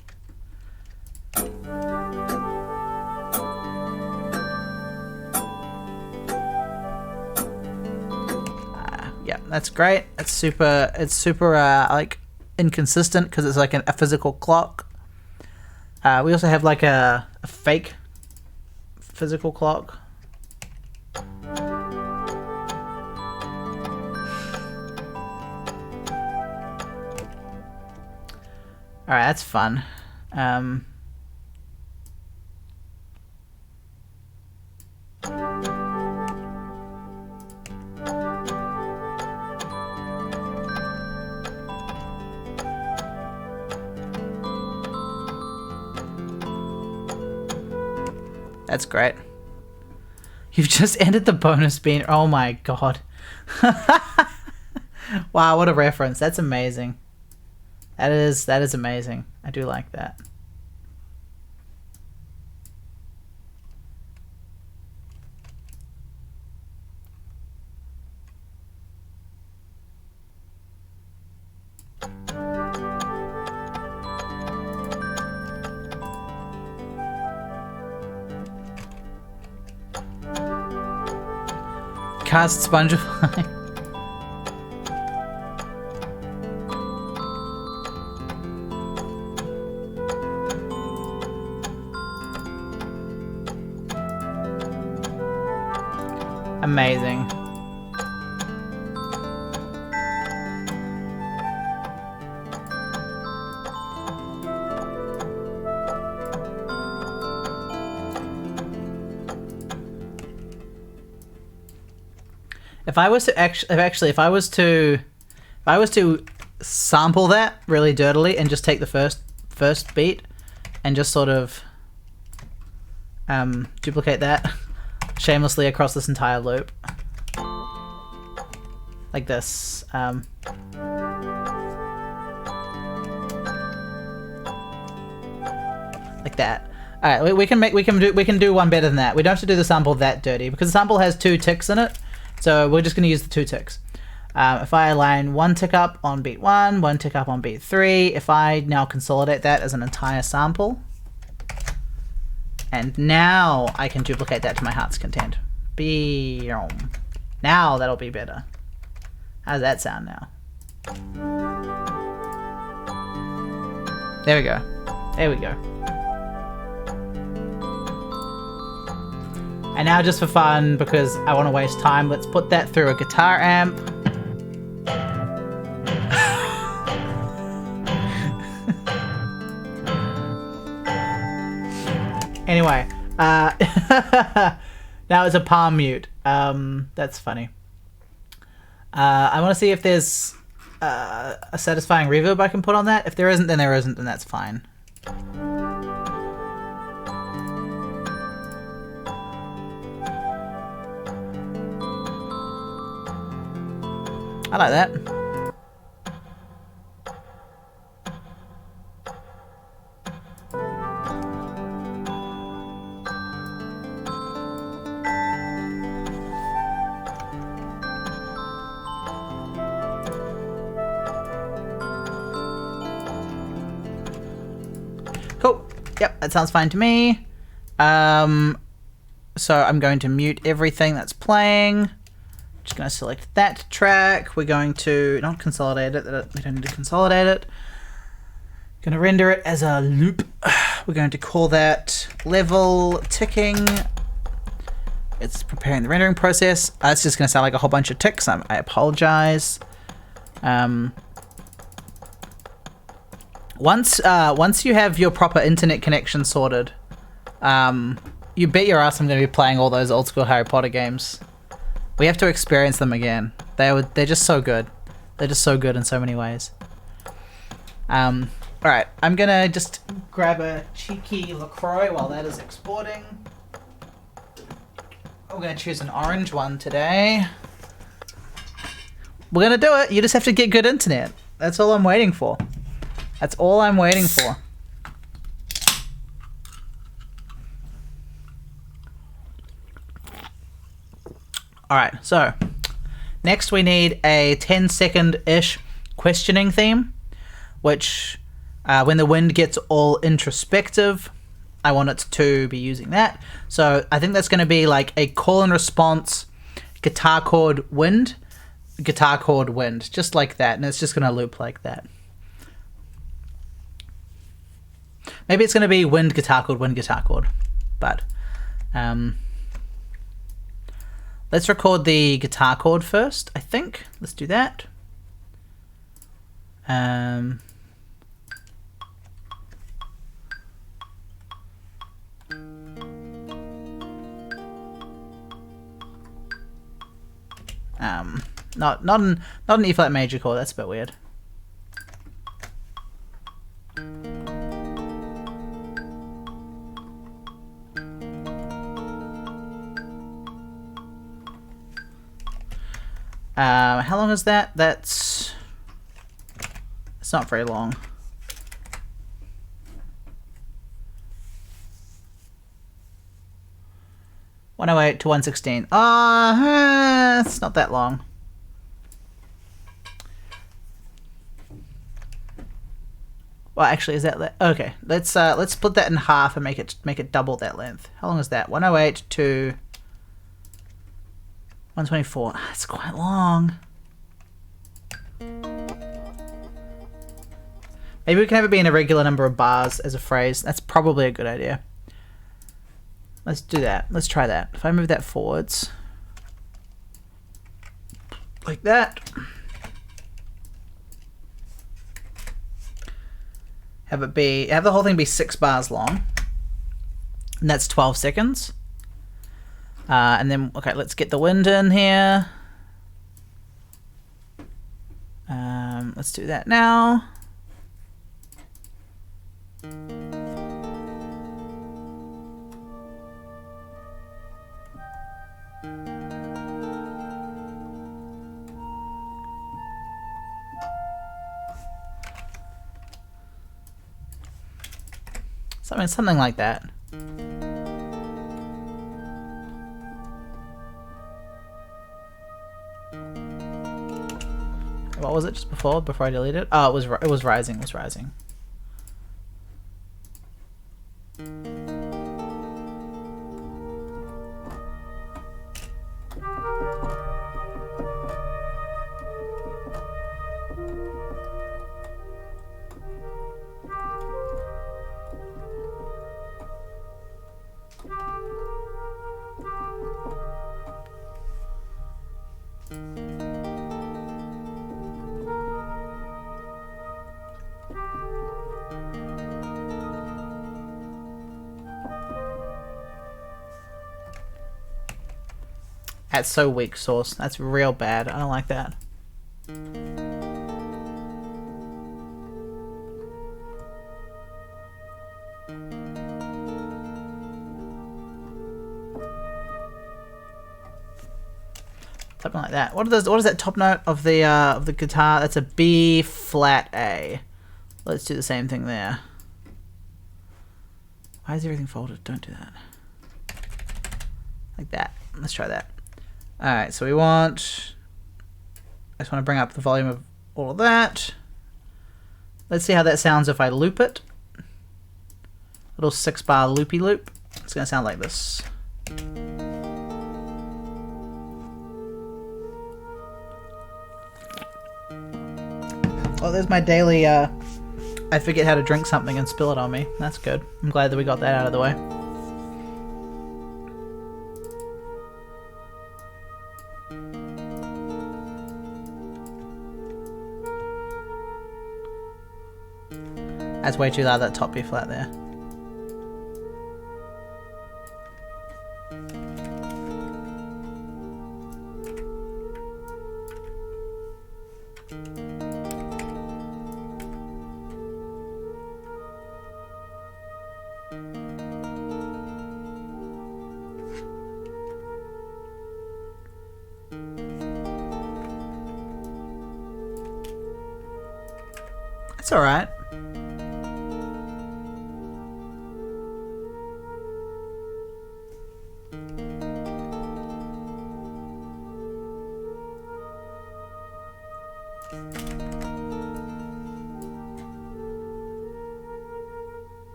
yeah, that's great. It's super like inconsistent because it's like a physical clock. We also have like a fake physical clock. Alright, that's fun. That's great. You've just ended the bonus bean. Oh my god. Wow, what a reference. That's amazing. That is amazing. I do like that. Cast Spongify. Amazing. If I was to sample that really dirtily and just take the first beat and just sort of duplicate that shamelessly across this entire loop, like this. Like that. All right, we can do one better than that. We don't have to do the sample that dirty because the sample has 2 ticks in it, so we're just going to use the 2 ticks. If I align 1 tick up on beat 1, 1 tick up on beat 3, if I now consolidate that as an entire sample, and now I can duplicate that to my heart's content. Now that'll be better. How does that sound now? There we go. There we go. And now just for fun, because I want to waste time, let's put that through a guitar amp. Anyway, now it's a palm mute. That's funny. I want to see if there's a satisfying reverb I can put on that. If there isn't, then there isn't, and that's fine. I like that. Cool. Yep, that sounds fine to me. So I'm going to mute everything that's playing. Just going to select that track. We're going to not consolidate it. We don't need to consolidate it. Going to render it as a loop. We're going to call that level ticking. It's preparing the rendering process. It's just going to sound like a whole bunch of ticks. I apologize. Once you have your proper internet connection sorted, you bet your ass I'm going to be playing all those old school Harry Potter games. We have to experience them again. They're just so good. They're just so good in so many ways. Alright, I'm gonna just grab a cheeky LaCroix while that is exporting. I'm gonna choose an orange one today. We're gonna do it. You just have to get good internet. That's all I'm waiting for. That's all I'm waiting for. Alright, so next we need a 10-second-ish questioning theme, which when the wind gets all introspective, I want it to be using that. So I think that's going to be like a call and response guitar chord wind, just like that, and it's just going to loop like that. Maybe it's going to be wind, guitar chord, but let's record the guitar chord first, I think. Let's do that. Not an E flat major chord. That's a bit weird. How long is that? It's not very long. (108 to 116). It's not that long. Well, actually, is that okay? Let's split that in half and make it double that length. How long is that? 108 to 124. It's quite long. Maybe we can have it be in a regular number of bars as a phrase. That's probably a good idea. Let's do that. Let's try that. If I move that forwards, like that, have the whole thing be 6 bars long, and that's 12 seconds. And then, okay, let's get the wind in here. Let's do that now. Something like that. What was it just before I deleted it? Oh, it was rising. It was rising. That's so weak, Source. That's real bad. I don't like that. Something like that. What is that top note of the guitar? That's a B flat A. Let's do the same thing there. Why is everything folded? Don't do that. Like that. Let's try that. Alright, so I just want to bring up the volume of all of that. Let's see how that sounds if I loop it. Little 6-bar loopy loop. It's going to sound like this. Oh, there's my daily, I forget how to drink something and spill it on me. That's good. I'm glad that we got that out of the way. That's way too loud, that top B flat there. It's alright.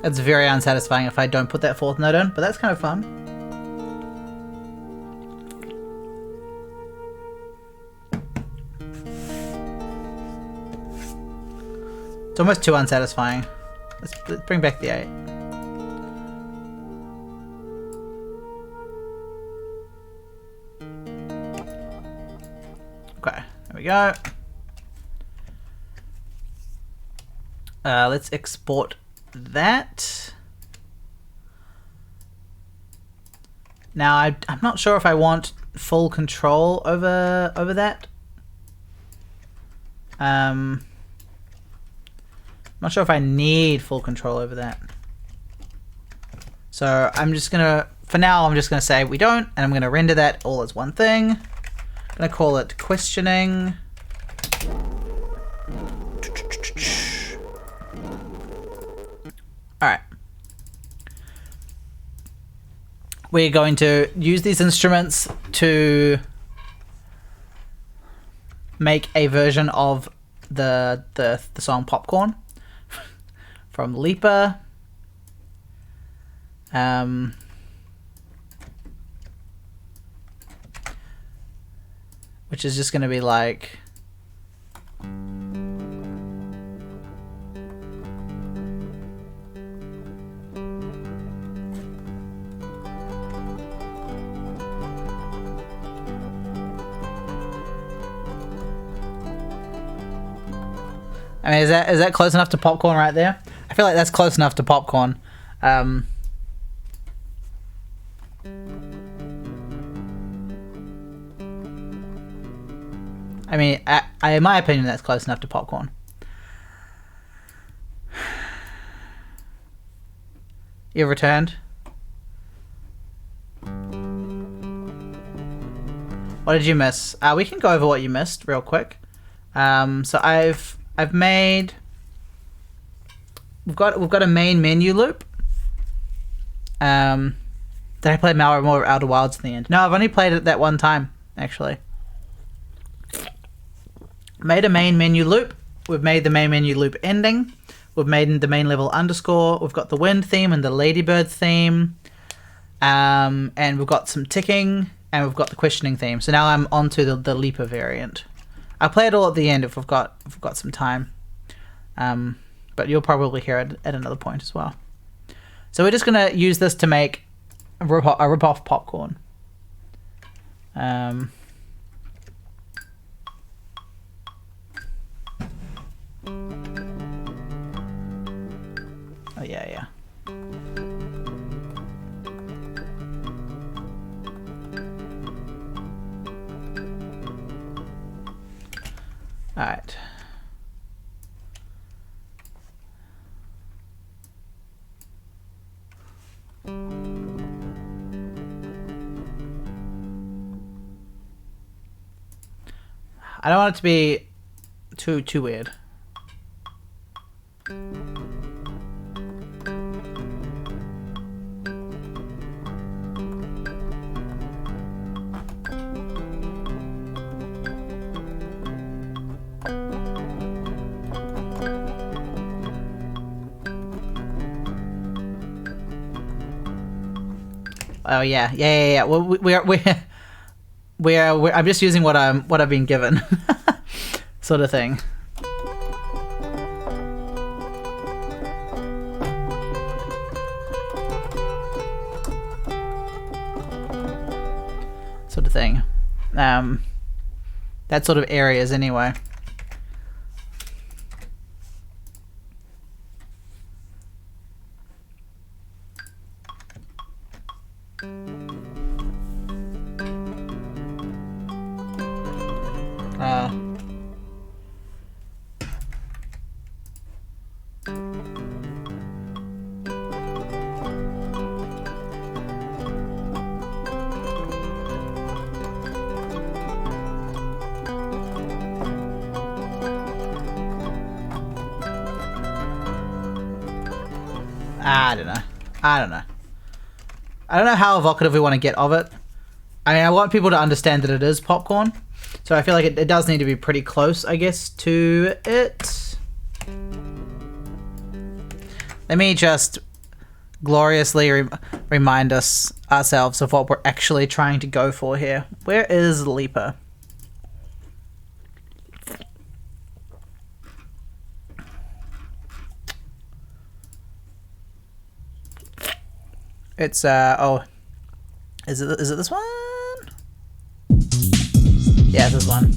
It's very unsatisfying if I don't put that fourth note in, but that's kind of fun. It's almost too unsatisfying. Let's bring back the 8. Okay, there we go. Let's export that. Now I'm not sure if I want full control over that. Not sure if I need full control over that. So I'm just gonna, for now, I'm just gonna say we don't, and I'm gonna render that all as one thing. I'm gonna call it questioning. Alright. We're going to use these instruments to make a version of the song Popcorn from Leaper. Which is just going to be like... I mean, is that close enough to Popcorn right there? I feel like that's close enough to Popcorn. I mean, in my opinion, that's close enough to Popcorn. You've returned. What did you miss? We can go over what you missed real quick. So I've made. We've got a main menu loop. Did I play more Outer Wilds in the end? No, I've only played it that one time, actually. Made a main menu loop. We've made the main menu loop ending. We've made the main level underscore. We've got the wind theme and the ladybird theme. And we've got some ticking, and we've got the questioning theme. So now I'm onto the Leaper variant. I'll play it all at the end if we've got some time. But you'll probably hear it at another point as well. So we're just gonna use this to make a rip-off Popcorn. Oh yeah. I don't want it to be too weird. Oh yeah. Well, we're I'm just using what I've been given, sort of thing. Sort of thing. That sort of areas anyway. I don't know how evocative we want to get of it. I mean, I want people to understand that it is popcorn. So I feel like it does need to be pretty close, I guess, to it. Let me just gloriously remind ourselves of what we're actually trying to go for here. Where is Leaper? It's oh, is it this one? Yeah, it's this one.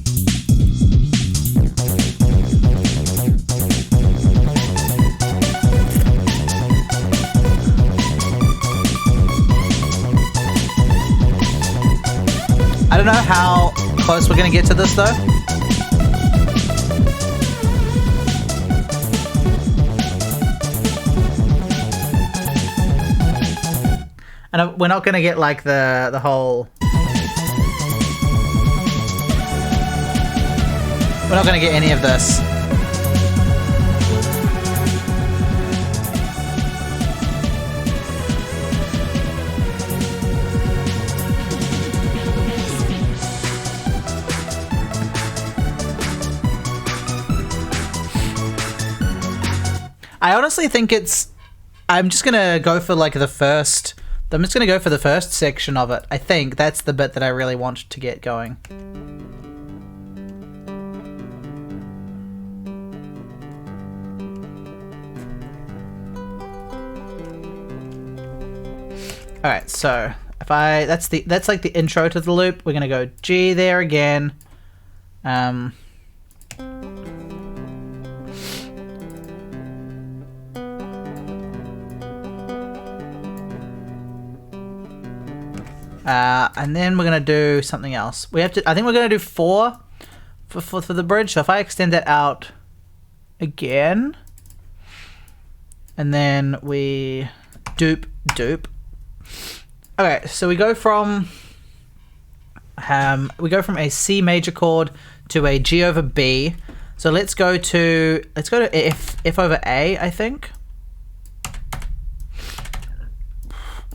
I don't know how close we're gonna get to this though. And we're not gonna get like the whole. We're not gonna get any of this. I honestly think I'm just gonna go for like the first. I'm just going to go for the first section of it. I think that's the bit that I really want to get going. Alright, so if that's like the intro to the loop. We're going to go G there again. And then we're gonna do something else. I think we're gonna do 4 for the bridge. So if I extend that out again, and then we dupe. Okay, so we go from a C major chord to a G over B. So let's go to F over A. I think.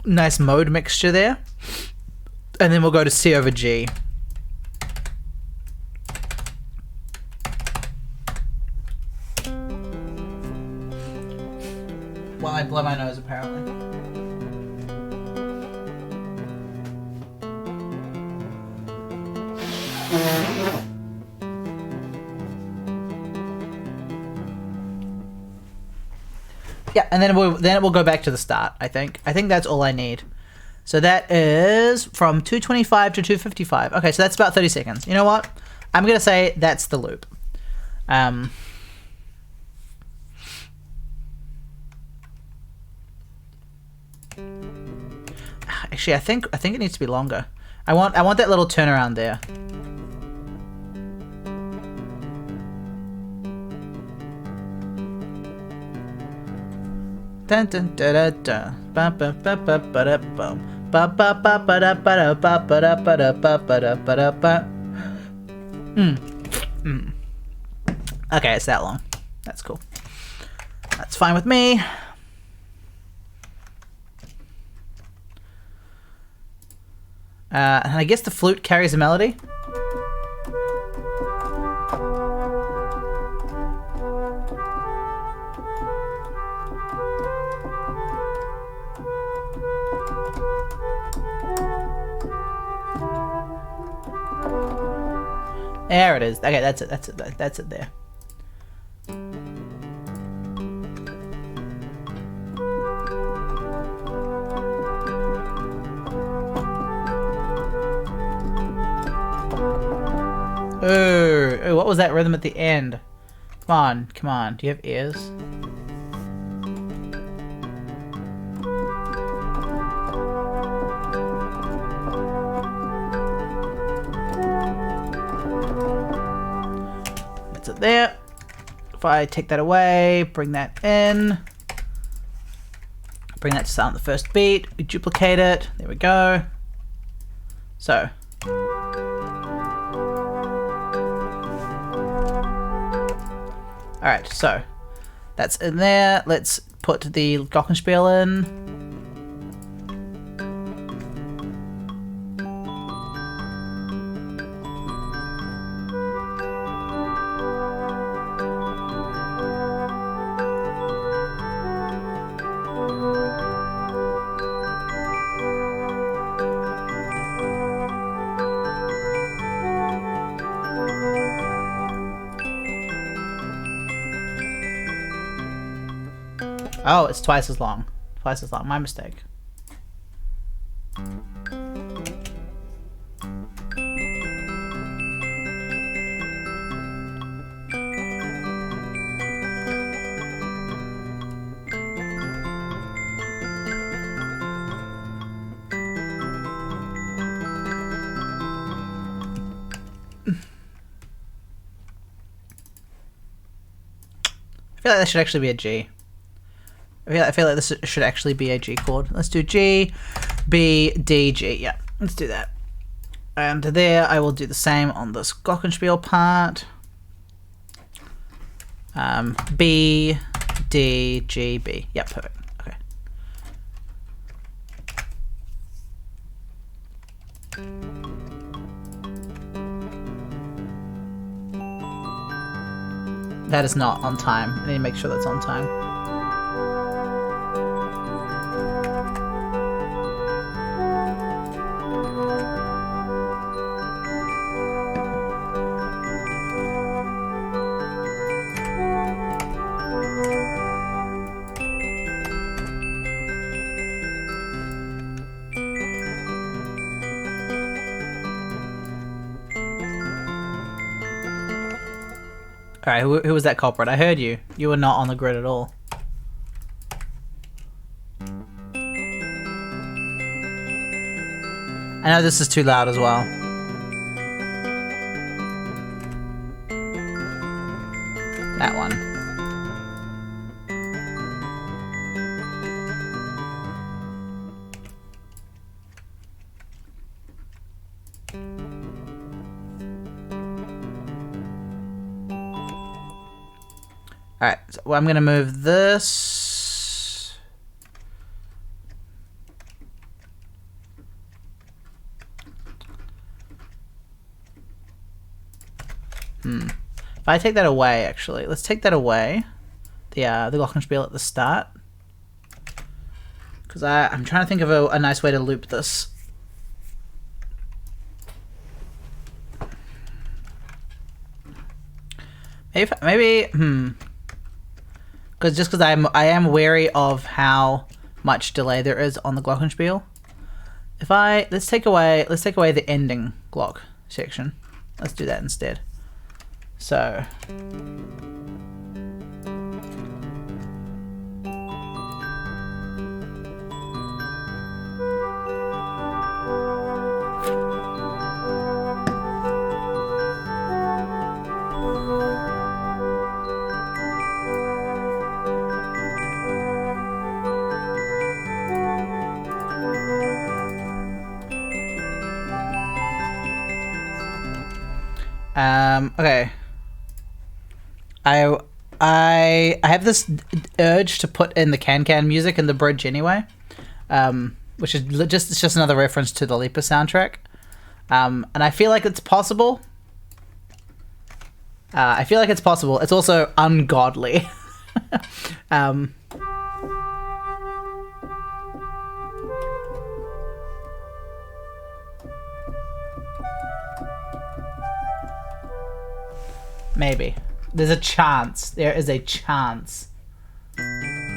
Nice mode mixture there. And then we'll go to C over G. While I blow my nose, apparently. Yeah, and then it will go back to the start, I think. I think that's all I need. So that is from 225 to 255. Okay, so that's about 30 seconds. You know what? I'm going to say that's the loop. Actually, I think it needs to be longer. I want that little turnaround there. Dun dun da da da. Ba ba ba ba ba da bum. Ba ba ba ba da ba da ba ba da ba da ba ba da ba da ba. Okay, it's that long. That's cool. That's fine with me. And I guess the flute carries a melody. There it is. Okay, that's it. That's it. That's it there. Oh, what was that rhythm at the end? Come on, come on. Do you have ears? That's it there. If I take that away, bring that in. Bring that to sound the first beat. We duplicate it. There we go. So. Alright, so that's in there. Let's put the glockenspiel in. Oh, it's twice as long. Twice as long. My mistake. I feel like that should actually be a G. I feel like this should actually be a G chord. Let's do G, B, D, G. Yeah, let's do that. And there, I will do the same on this glockenspiel part. B, D, G, B. Yeah, perfect. Okay. That is not on time. I need to make sure that's on time. Alright, who was that culprit? I heard you. You were not on the grid at all. I know this is too loud as well. That one. Alright, so I'm going to move this. If I take that away, actually, let's take that away. The glockenspiel at the start. Because I'm trying to think of a nice way to loop this. Maybe because I am wary of how much delay there is on the glockenspiel. Let's take away the ending glock section. Let's do that instead. So okay. I have this urge to put in the can music in the bridge anyway, which is just another reference to the Leaper soundtrack, and I feel like it's possible. It's also ungodly. Maybe. There's a chance. There is a chance. Yeah.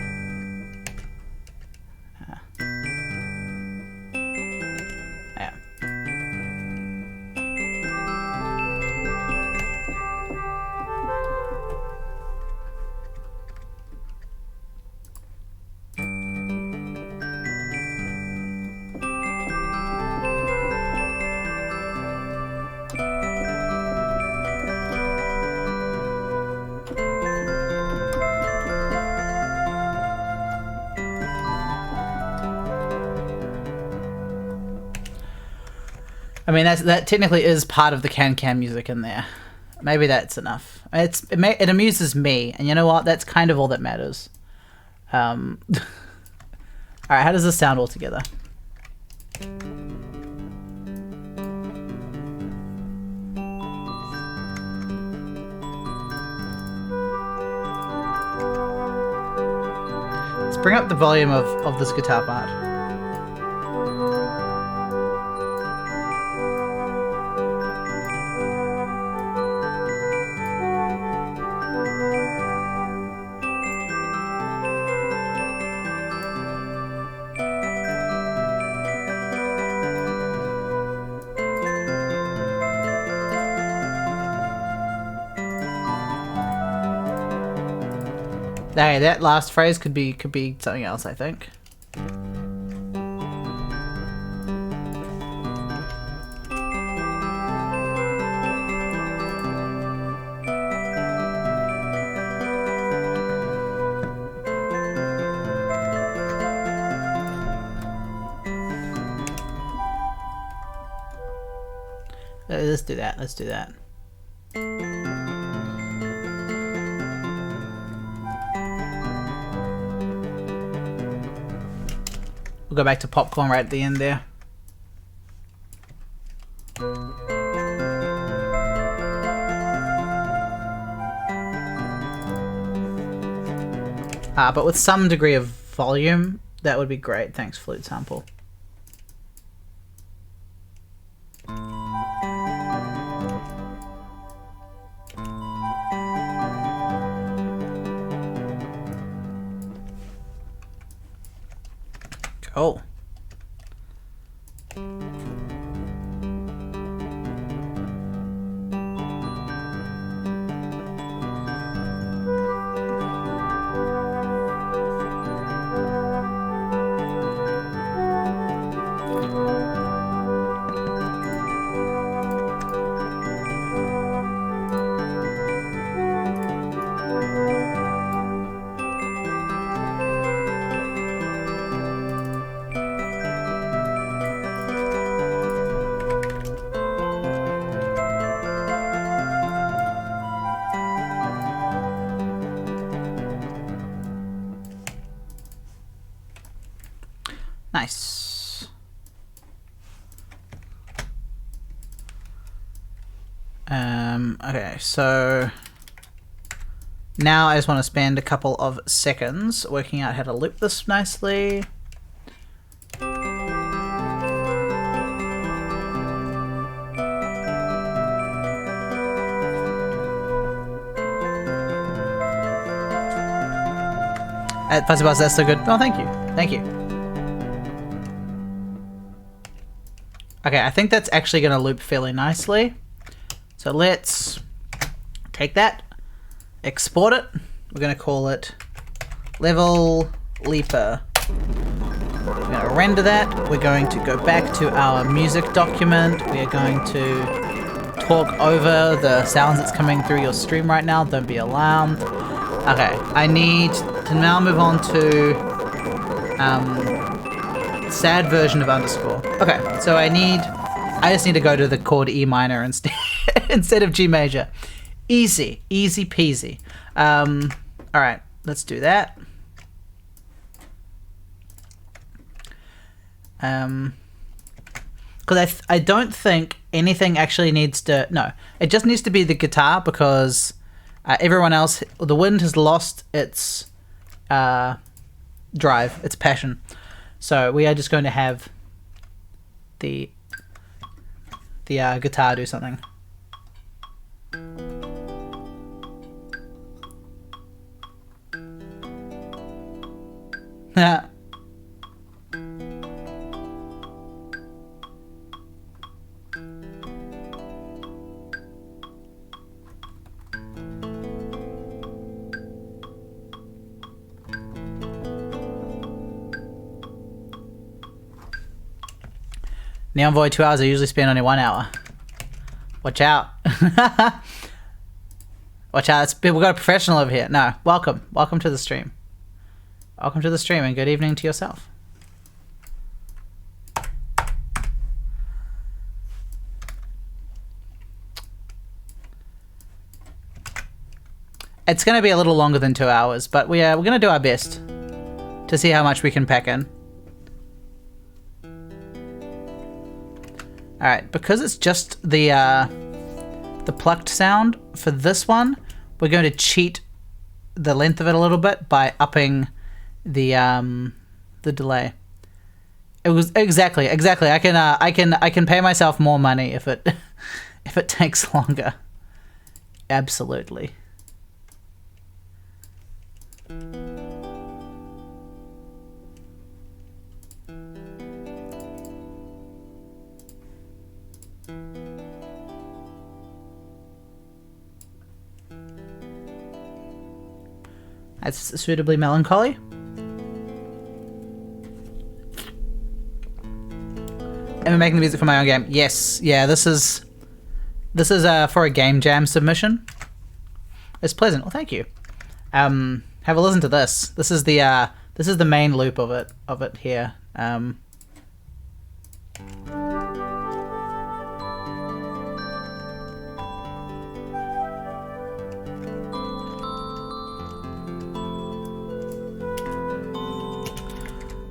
I mean, that technically is part of the can music in there. Maybe that's enough. It amuses me, and you know what? That's kind of all that matters. All right, how does this sound all together? Let's bring up the volume of this guitar part. Hey, that last phrase could be something else, I think. Let's do that. Let's do that. We'll go back to popcorn right at the end there. But with some degree of volume, that would be great. Thanks, Flute Sample. Cool. Nice. Okay, so now I just want to spend a couple of seconds working out how to loop this nicely. Fuzzy Buzz, that's so good. Oh, thank you. Thank you. Okay, I think that's actually going to loop fairly nicely. So let's take that, export it. We're going to call it Level Leaper. We're going to render that. We're going to go back to our music document. We are going to talk over the sounds that's coming through your stream right now. Don't be alarmed. Okay, I need to now move on to sad version of underscore. Okay, so I just need to go to the chord E minor instead of G major. Easy peasy. All right, let's do that. Because I don't think anything actually needs to... No, it just needs to be the guitar, because everyone else... The wind has lost its drive, its passion. So we are just going to have the guitar do something. Neon Void 2 hours, I usually spend only 1 hour. Watch out. Watch out, we've got a professional over here. No, welcome. Welcome to the stream. Welcome to the stream, and good evening to yourself. It's going to be a little longer than 2 hours, but we're going to do our best to see how much we can pack in. Alright, because it's just the plucked sound for this one, we're going to cheat the length of it a little bit by upping the delay. It was exactly. I can pay myself more money if it if it takes longer. Absolutely. That's suitably melancholy. Am I making the music for my own game? Yes. Yeah, this is for a game jam submission. It's pleasant. Well, thank you. Have a listen to this. This is the main loop of it here.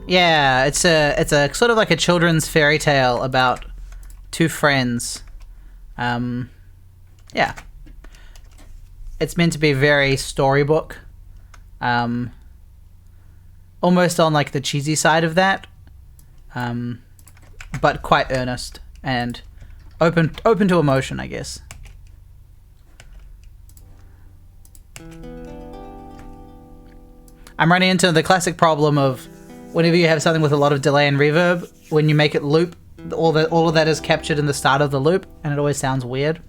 Yeah, it's a sort of like a children's fairy tale about two friends. Yeah. It's meant to be very storybook. Almost on like the cheesy side of that. But quite earnest and open to emotion, I guess. I'm running into the classic problem of whenever you have something with a lot of delay and reverb, when you make it loop, all of that is captured in the start of the loop, and it always sounds weird.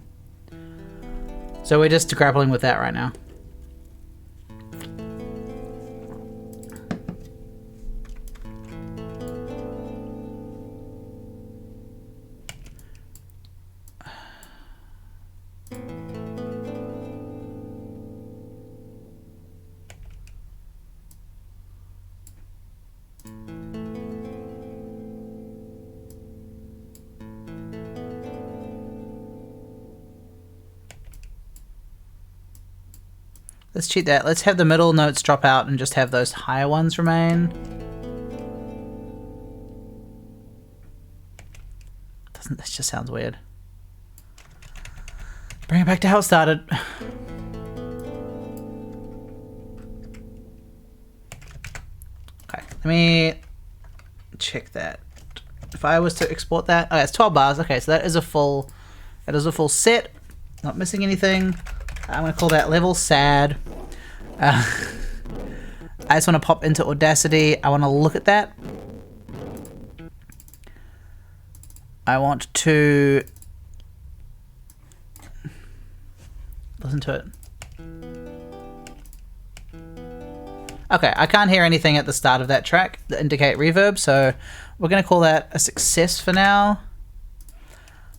So we're just grappling with that right now. Let's cheat that. Let's have the middle notes drop out and just have those higher ones remain. This just sounds weird. Bring it back to how it started. Okay, let me check that. If I was to export that, okay, it's 12 bars. Okay, so that is a full set. Not missing anything. I'm going to call that level sad. I just want to pop into Audacity. I want to look at that. I want to listen to it. Okay, I can't hear anything at the start of that track that indicate reverb, so we're going to call that a success for now.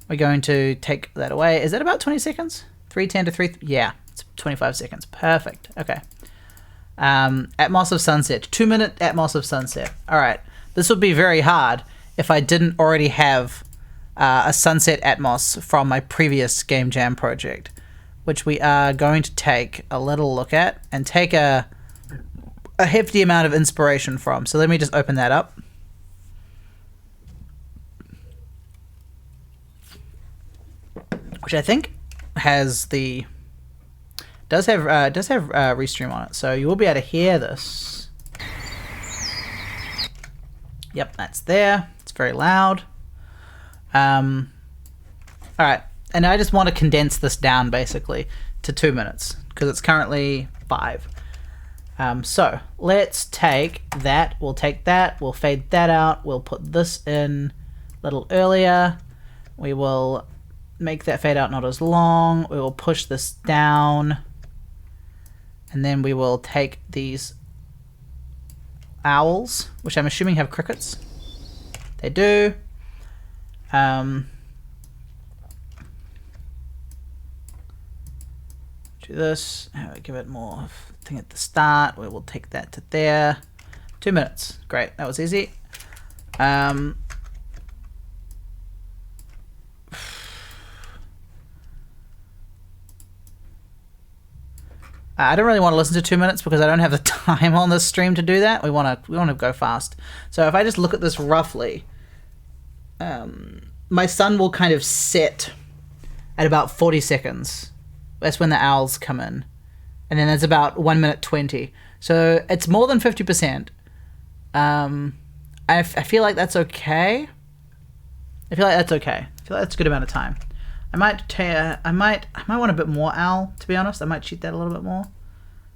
We're going to take that away. Is that about 20 seconds? 310 to 3... Yeah, it's 25 seconds. Perfect. Okay. Atmos of Sunset. 2-minute Atmos of Sunset. All right. This would be very hard if I didn't already have a Sunset Atmos from my previous Game Jam project. which we are going to take a little look at and take a hefty amount of inspiration from. So let me just open that up. Which I think has the does have Restream on it, so you will be able to hear this. Yep, that's there. It's very loud. All right, and I just want to condense this down basically to 2 minutes because it's currently 5. So let's take that. We'll take that. We'll fade that out. We'll put this in a little earlier. We will make that fade out not as long. We will push this down. And then we will take these owls, which I'm assuming have crickets. They do. Do this. Give it more thing at the start. We will take that to there. 2 minutes. Great. That was easy. I don't really want to listen to 2 minutes because I don't have the time on this stream to do that. We want to go fast. So if I just look at this roughly, my sun will kind of set at about 40 seconds. That's when the owls come in. And then there's about 1 minute 20. So it's more than 50%. I feel like that's okay. I feel like that's a good amount of time. I might want a bit more owl, to be honest. I might cheat that a little bit more.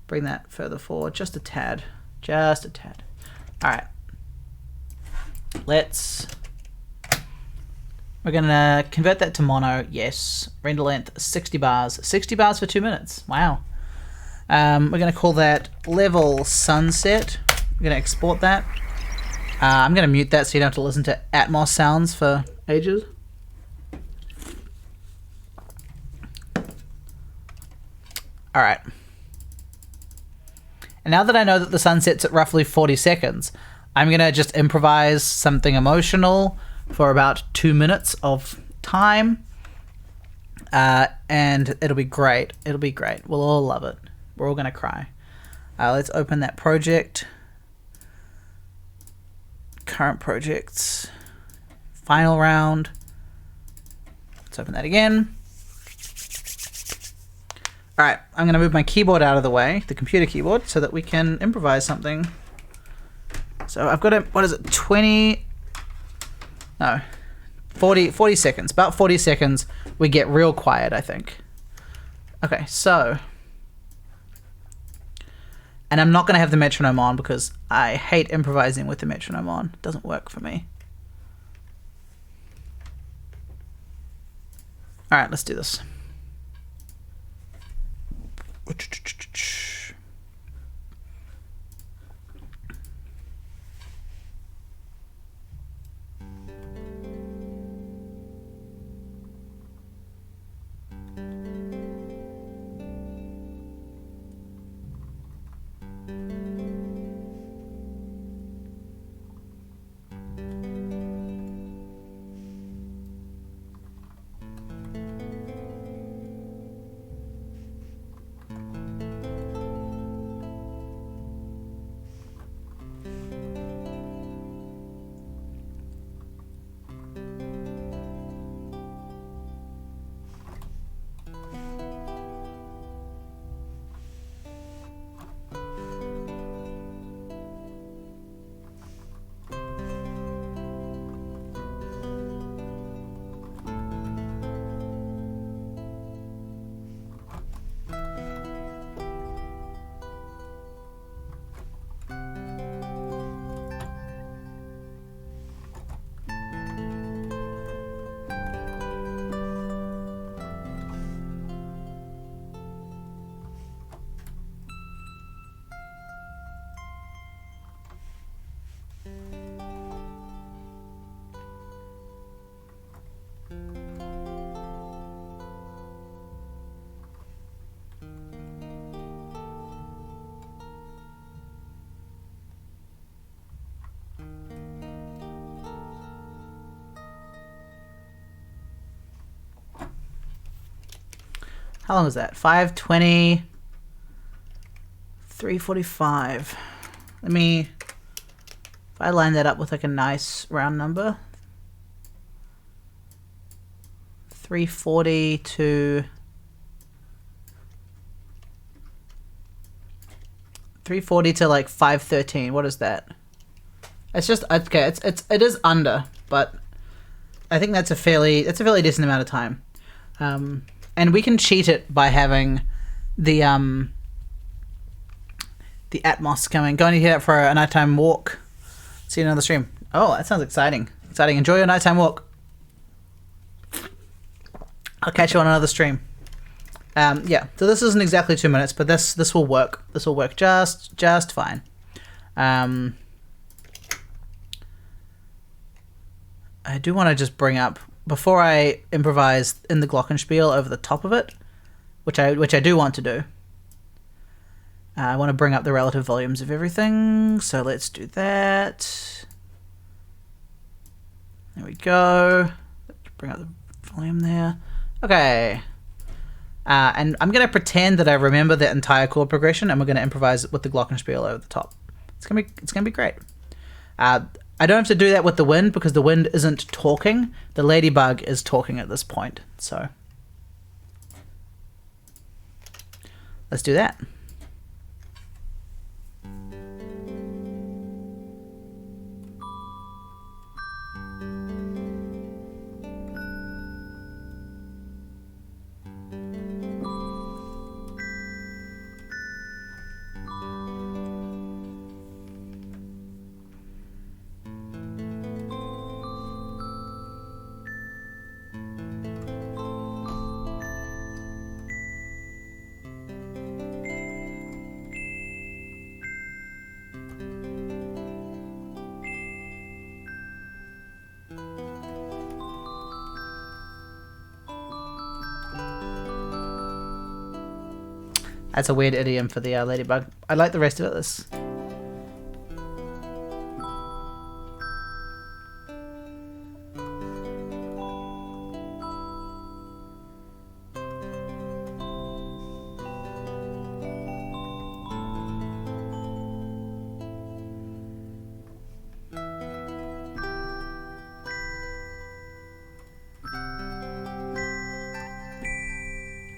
Bring that further forward, just a tad. Just a tad. All right. We're gonna convert that to mono. Yes. Render length 60 bars. 60 bars for 2 minutes. Wow. We're gonna call that level sunset. We're gonna export that. I'm gonna mute that so you don't have to listen to Atmos sounds for ages. All right. And now that I know that the sun sets at roughly 40 seconds, I'm going to just improvise something emotional for about 2 minutes of time. And it'll be great. It'll be great. We'll all love it. We're all going to cry. Let's open that project. Current projects. Final round. Let's open that again. All right, I'm going to move my keyboard out of the way, the computer keyboard, so that we can improvise something. So I've got a, 40 seconds. About 40 seconds, we get real quiet, I think. Okay, so. And I'm not going to have the metronome on because I hate improvising with the metronome on. It doesn't work for me. All right, let's do this. How long is that? 5:20, 3:45. Let me, if I line that up with like a nice round number, 3:40 to 3:40 to like 5:13. What is that? It's just okay. It is under, but I think that's a fairly decent amount of time. And we can cheat it by having the Atmos coming. Going to hear that for a nighttime walk. See you in another stream. Oh, that sounds exciting. Exciting. Enjoy your nighttime walk. I'll catch you on another stream. Yeah. So this isn't exactly 2 minutes, but this will work. This will work just fine. I do want to just bring up, before I improvise in the glockenspiel over the top of it, which I do want to do. I want to bring up the relative volumes of everything, so let's do that. There we go. Let's bring up the volume there. Okay. And I'm going to pretend that I remember the entire chord progression, and we're going to improvise with the glockenspiel over the top. It's going to be great. I don't have to do that with the wind because the wind isn't talking. The ladybug is talking at this point. So let's do that. That's a weird idiom for the ladybug. I like the rest of it. This.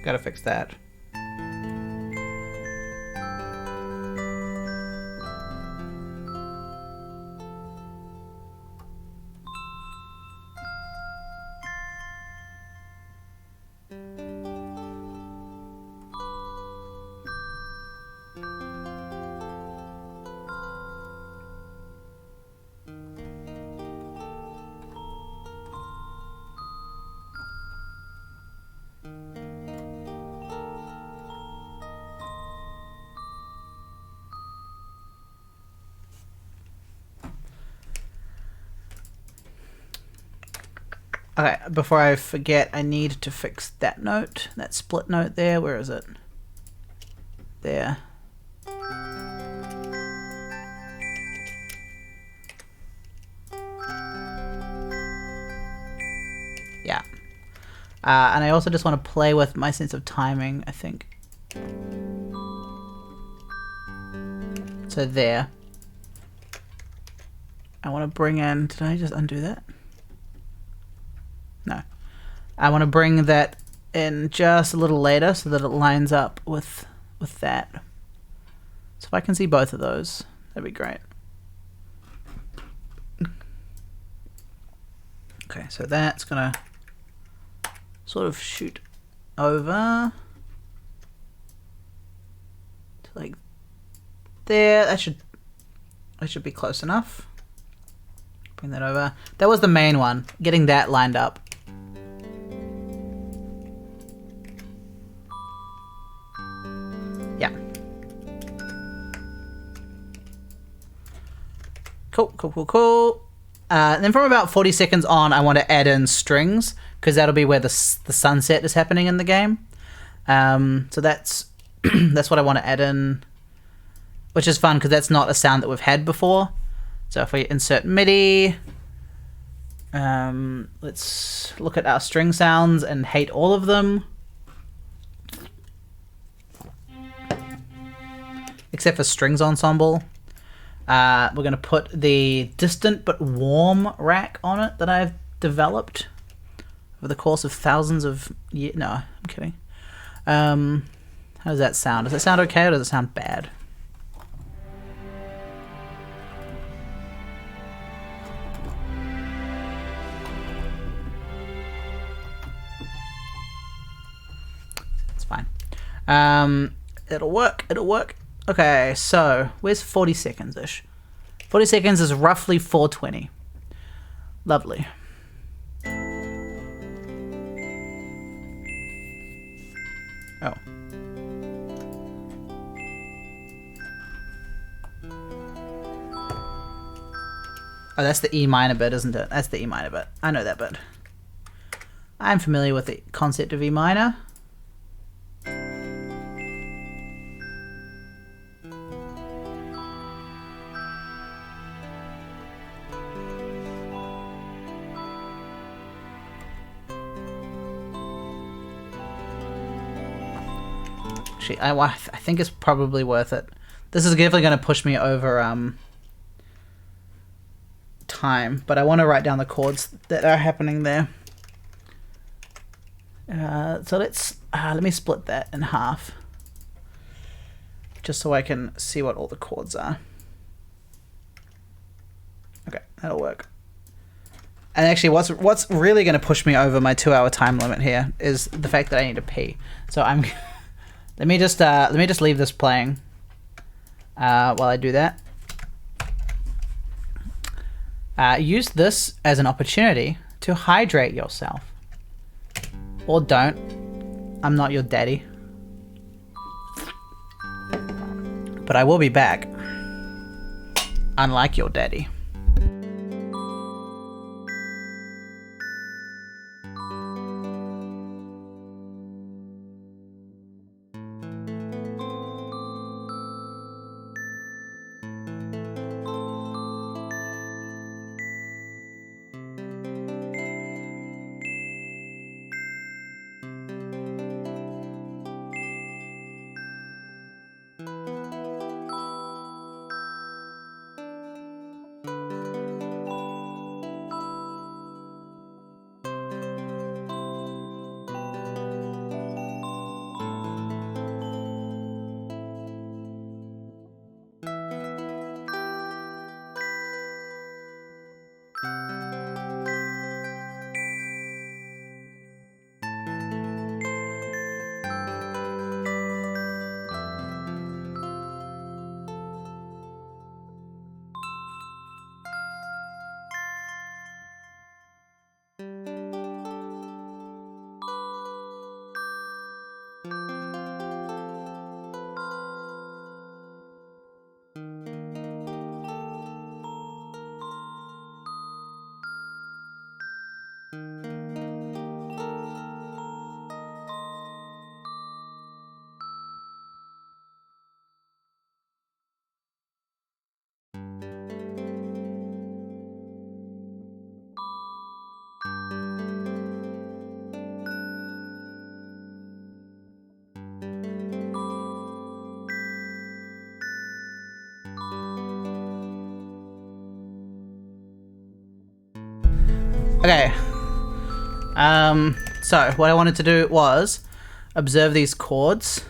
Gotta fix that. Okay, before I forget, I need to fix that note, that split note there. Where is it? There. Yeah. And I also just want to play with my sense of timing, I think. So there. I want to bring in... Did I just undo that? No. I want to bring that in just a little later so that it lines up with that. So if I can see both of those, that'd be great. Okay, so that's gonna sort of shoot over to like there. That should be close enough. Bring that over. That was the main one. Getting that lined up. Yeah. Cool. And then from about 40 seconds on, I want to add in strings because that'll be where the sunset is happening in the game. So that's that's what I want to add in, which is fun because that's not a sound that we've had before. So if we insert MIDI, let's look at our string sounds and hate all of them. except for strings ensemble. We're going to put the distant but warm rack on it that I've developed over the course of thousands of years. No, I'm kidding. How does that sound? Does it sound okay or does it sound bad? It's fine. It'll work. It'll work. Okay, so where's 40 seconds-ish? 40 seconds is roughly 420. Lovely. Oh. Oh, that's the E minor bit, isn't it? That's the E minor bit. I know that bit. I'm familiar with the concept of E minor. I think it's probably worth it. This is definitely going to push me over time, but I want to write down the chords that are happening there. So let me split that in half, just so I can see what all the chords are. Okay, that'll work. And actually, what's really going to push me over my 2-hour time limit here is the fact that I need to pee. So I'm. Let me just leave this playing while I do that. Use this as an opportunity to hydrate yourself. Or don't. I'm not your daddy. But I will be back. Unlike your daddy. Okay. So what I wanted to do was observe these chords,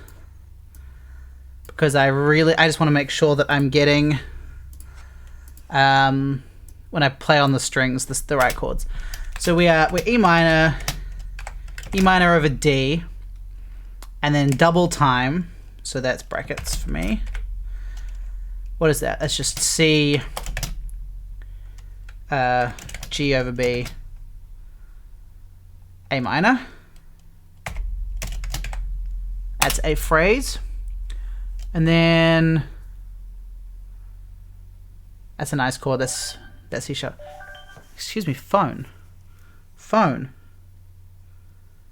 because I just want to make sure that I'm getting when I play on the strings the right chords. So we're E minor over D, and then double time. So that's brackets for me. What is that? That's just C, G over B, A minor. That's a phrase. And then that's a nice chord. That's C sharp. Excuse me, phone. Phone.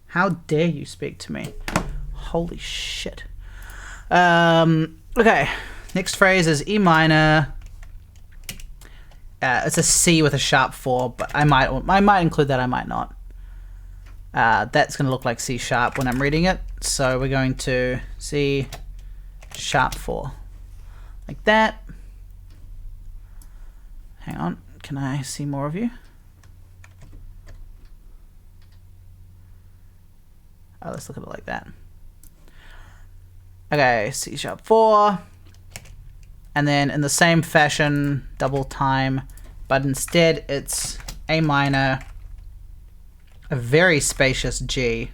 How dare you speak to me? Holy shit. Okay. Next phrase is E minor. It's a C with a sharp 4, but I might include that, I might not. That's going to look like C sharp when I'm reading it. So we're going to C sharp 4. like that. Hang on, can I see more of you? Oh, let's look at it like that. Okay, C#4. And then in the same fashion, double time, but instead it's A minor, a very spacious G,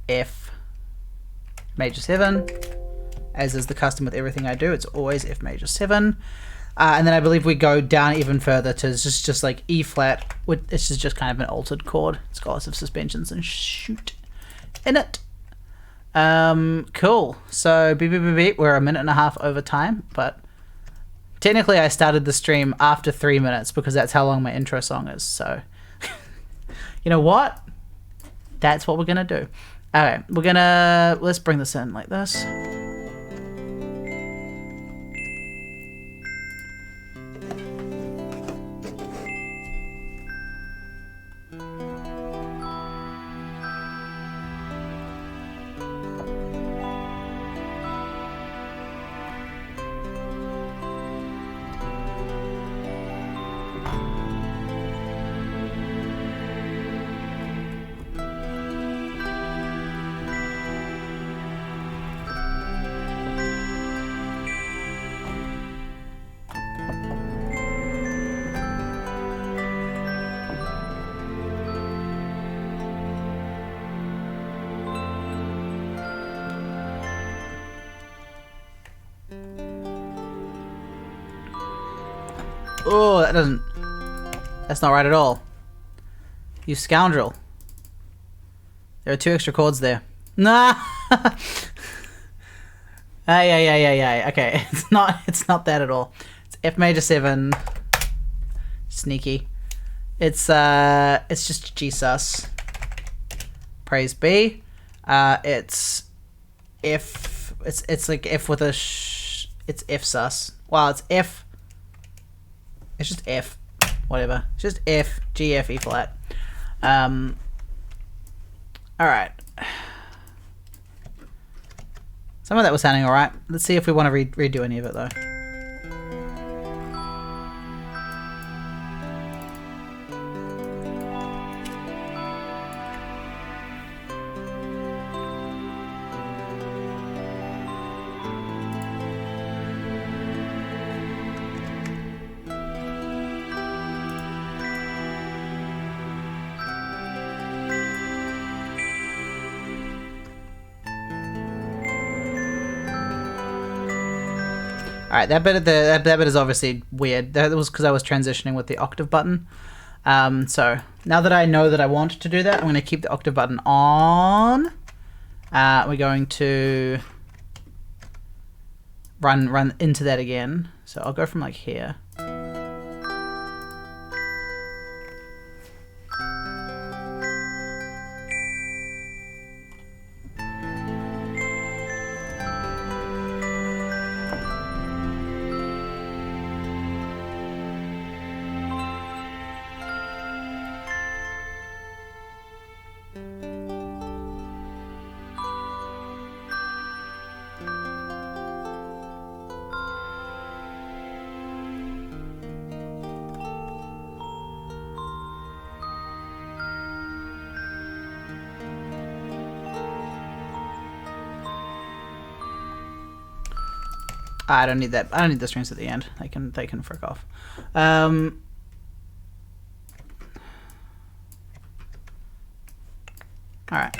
F, major 7, as is the custom with everything I do. It's always F major 7. And then I believe we go down even further to just like E flat. This is just kind of an altered chord. It's got lots of suspensions and shoot in it. Cool. So beep, beep, beep, beep. We're a minute and a half over time, but technically I started the stream after 3 minutes because that's how long my intro song is. So you know what? That's what we're gonna do. Okay, let's bring this in like this. Oh, that's not right at all. You scoundrel. There are 2 extra chords there. Nah. Yeah. Okay, it's not that at all. It's F major 7. Sneaky. It's just G sus. Praise B. It's F. It's like F with a it's F sus. Wow, it's F. It's just F, whatever. It's just F, G, F, E flat. All right. Some of that was sounding all right. Let's see if we want to redo any of it though. Alright, that bit is obviously weird. That was because I was transitioning with the octave button. So now that I know that I want to do that, I'm going to keep the octave button on. We're going to run into that again. So I'll go from like here. I don't need that. I don't need the strings at the end. They can frick off. All right.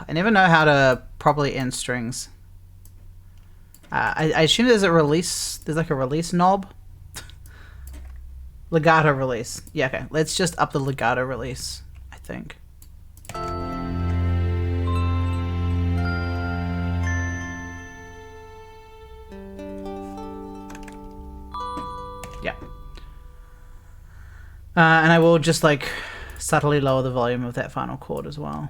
I never know how to properly end strings. I assume there's a release. There's like a release knob. Legato release. Yeah, okay. Let's just up the legato release, I think. Yeah. And I will just like subtly lower the volume of that final chord as well.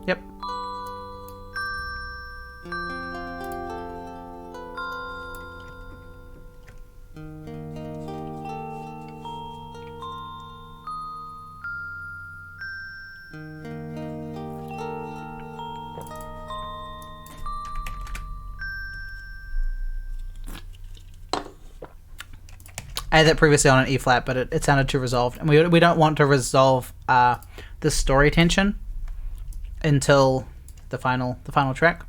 Yep. I had that previously on an E flat, but it sounded too resolved, and we don't want to resolve the story tension until the final track.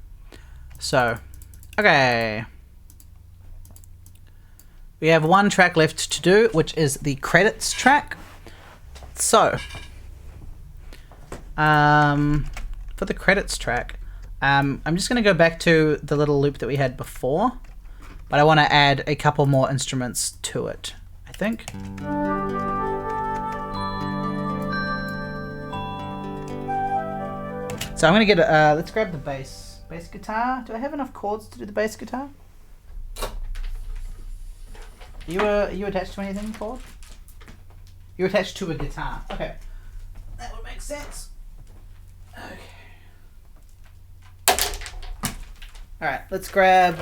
So, okay, we have one track left to do, which is the credits track. So, for the credits track, I'm just going to go back to the little loop that we had before, but I want to add a couple more instruments to it, I think. So I'm going to get, let's grab the bass guitar. Do I have enough chords to do the bass guitar? Are you attached to anything, Ford? You're attached to a guitar. Okay. That would make sense. Okay. Alright, let's grab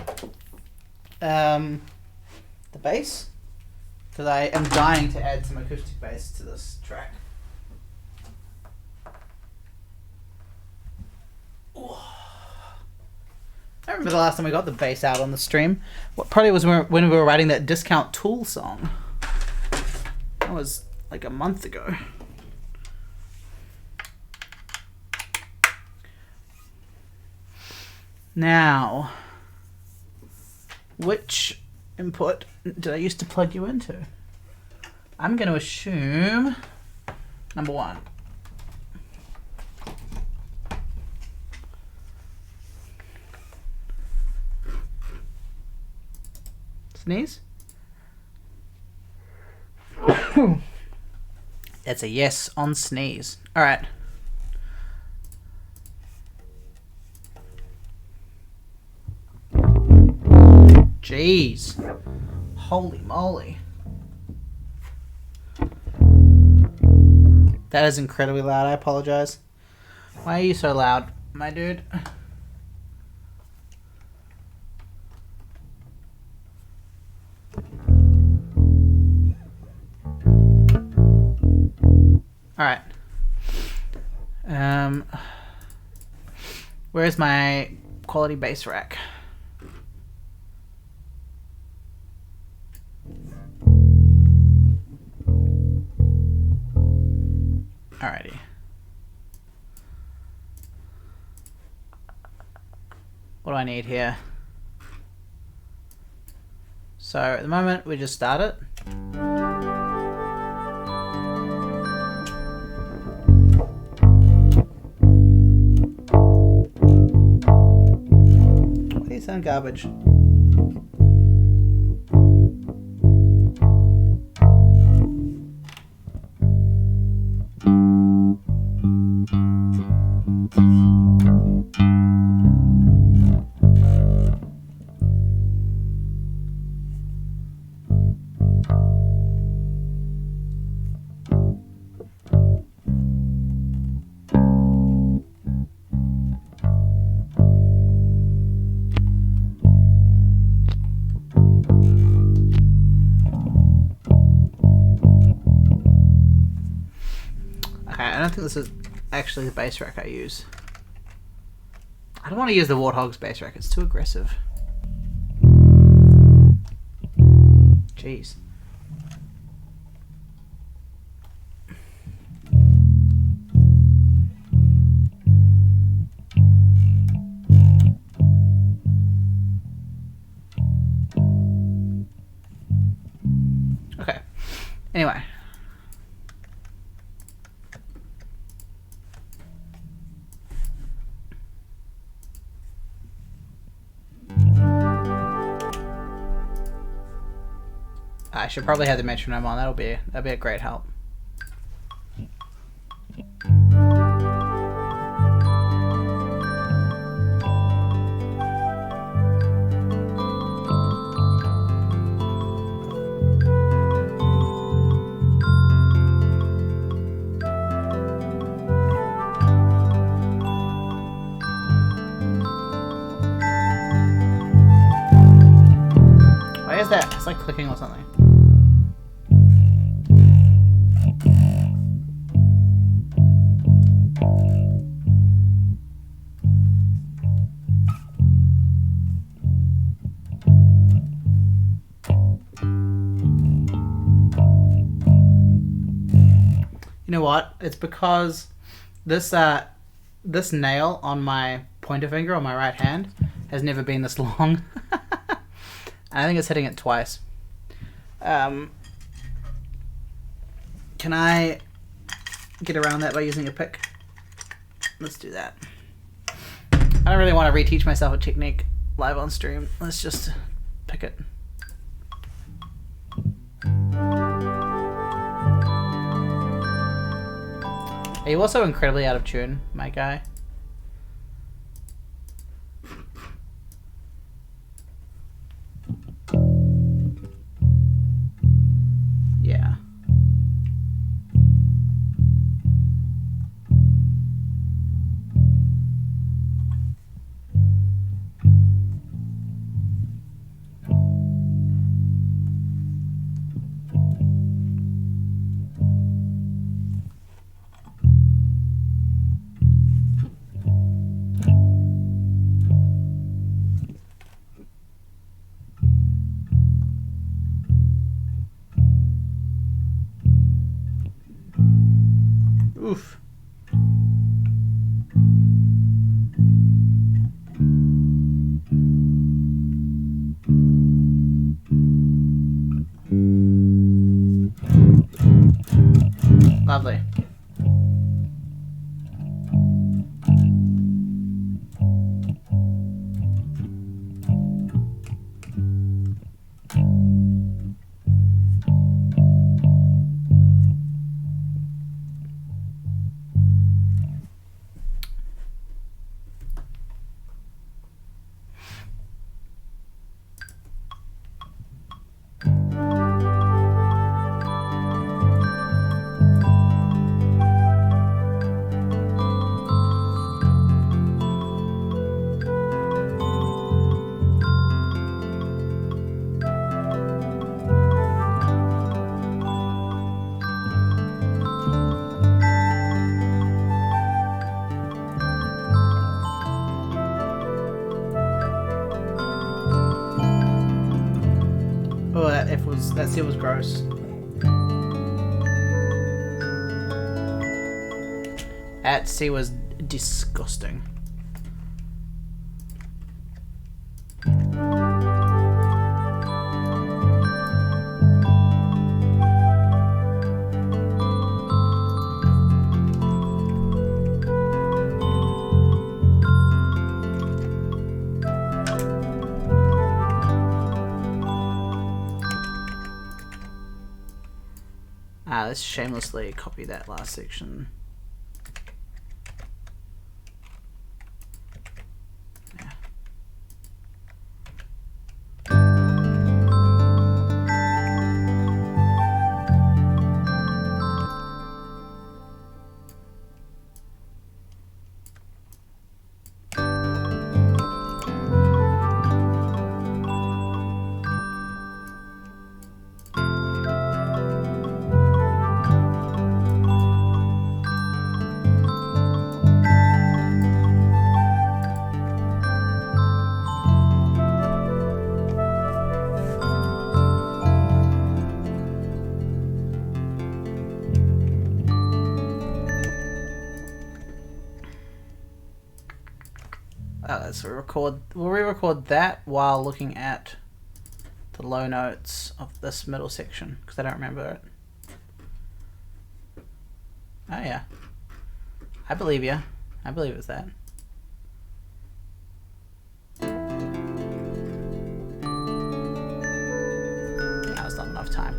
the bass, because I am dying to add some acoustic bass to this track. Ooh. I remember the last time we got the bass out on the stream. What probably was when we were writing that Discount Tool song. That was like a month ago. Now, which input did I used to plug you into? I'm going to assume number 1. Sneeze? That's a yes on sneeze. All right. Jeez. Holy moly. That is incredibly loud. I apologize. Why are you so loud, my dude? All right. Where's my quality bass rack? Alrighty. What do I need here? So at the moment we just start it. Why do you sound garbage? I don't think this is actually the bass rack I use. I don't want to use the Warthog's bass rack, it's too aggressive. Jeez. Okay. Anyway. I should probably have the metronome on. That'd be a great help. Why is that? It's like clicking or something. You know what? It's because this nail on my pointer finger on my right hand has never been this long. I think it's hitting it twice. Can I get around that by using a pick? Let's do that. I don't really want to reteach myself a technique live on stream. Let's just pick it. Are you also incredibly out of tune, my guy? Yeah. Oof. Lovely. Oh, that seal was gross. That C was disgusting. Let's shamelessly copy that last section. Yeah. Let's record. We'll re-record that while looking at the low notes of this middle section because I don't remember it. Oh yeah. I believe you. I believe it's that. That was not enough time.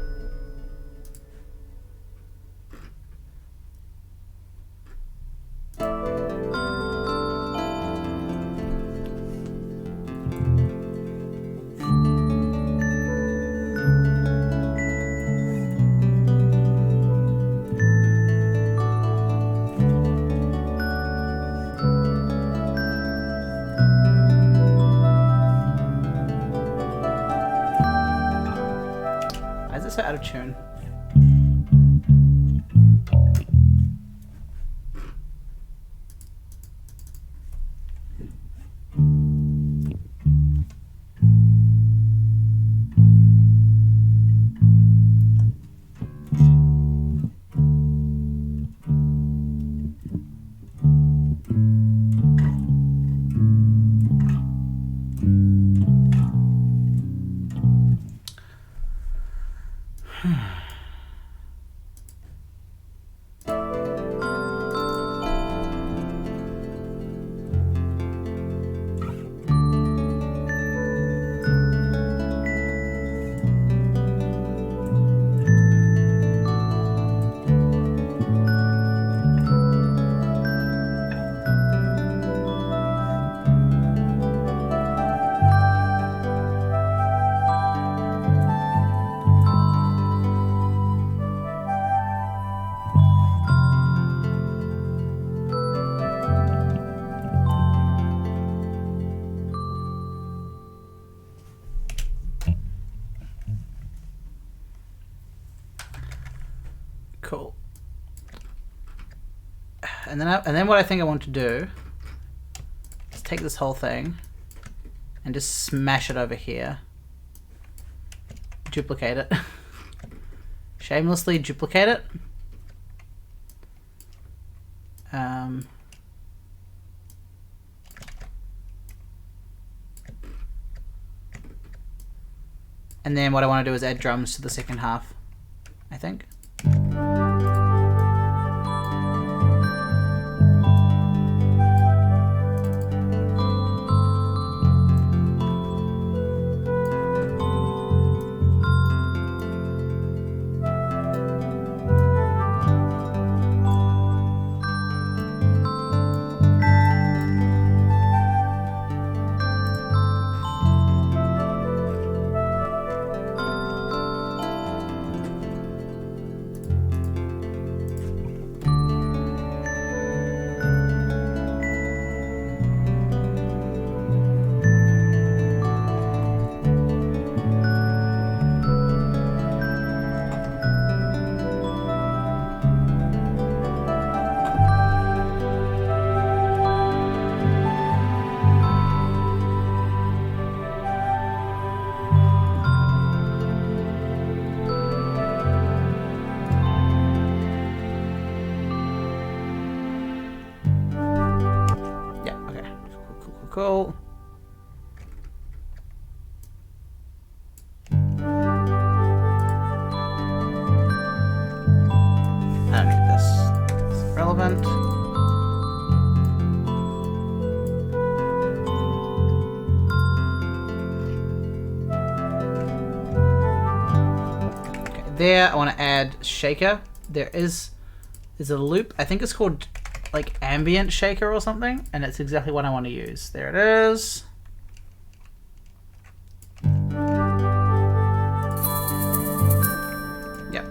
Why is it so out of tune? Cool. And then what I think I want to do is take this whole thing and just smash it over here. Duplicate it. Shamelessly duplicate it. And then what I want to do is add drums to the second half, I think. Cool. I don't need this. It's relevant. Okay, there I want to add shaker. There's a loop. I think it's called like ambient shaker or something, and it's exactly what I want to use. There it is. Yep.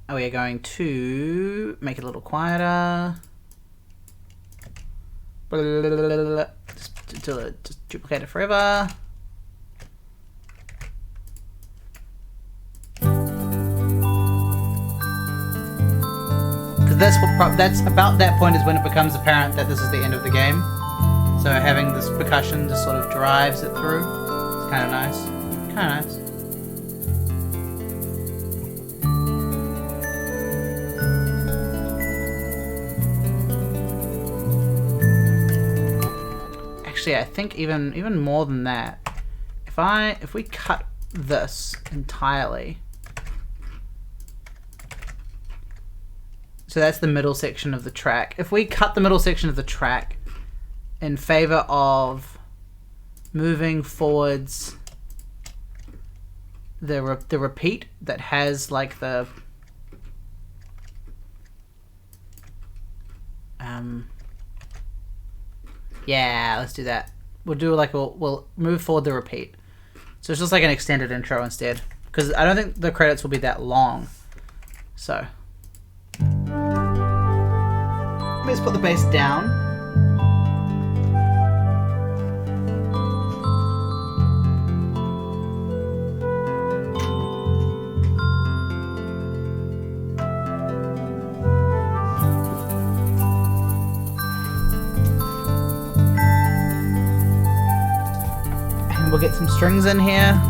And we are going to make it a little quieter. Just duplicate it forever. That's about that point is when it becomes apparent that this is the end of the game. So having this percussion just sort of drives it through. It's kind of nice. Kind of nice. Actually, I think even more than that, if we cut this entirely So that's the middle section of the track. If we cut the middle section of the track in favor of moving forwards the repeat that has like the yeah, let's do that. We'll do like we'll move forward the repeat. So it's just like an extended intro instead, because I don't think the credits will be that long. So let's put the bass down. And we'll get some strings in here.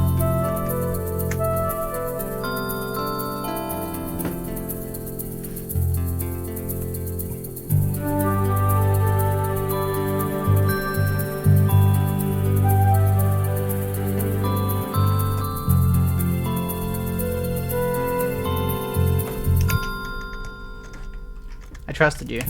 I trusted you.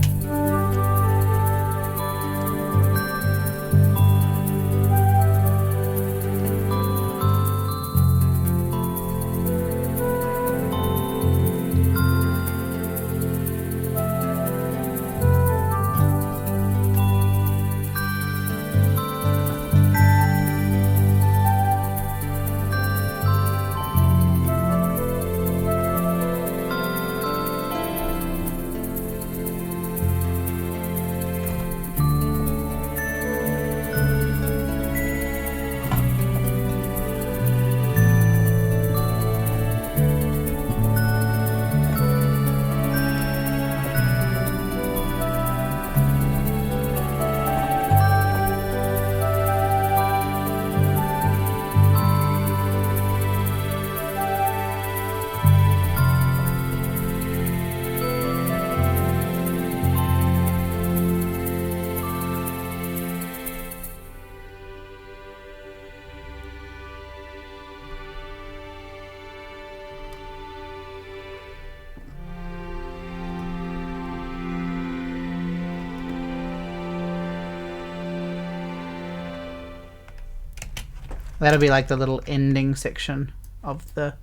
That'll be like the little ending section of the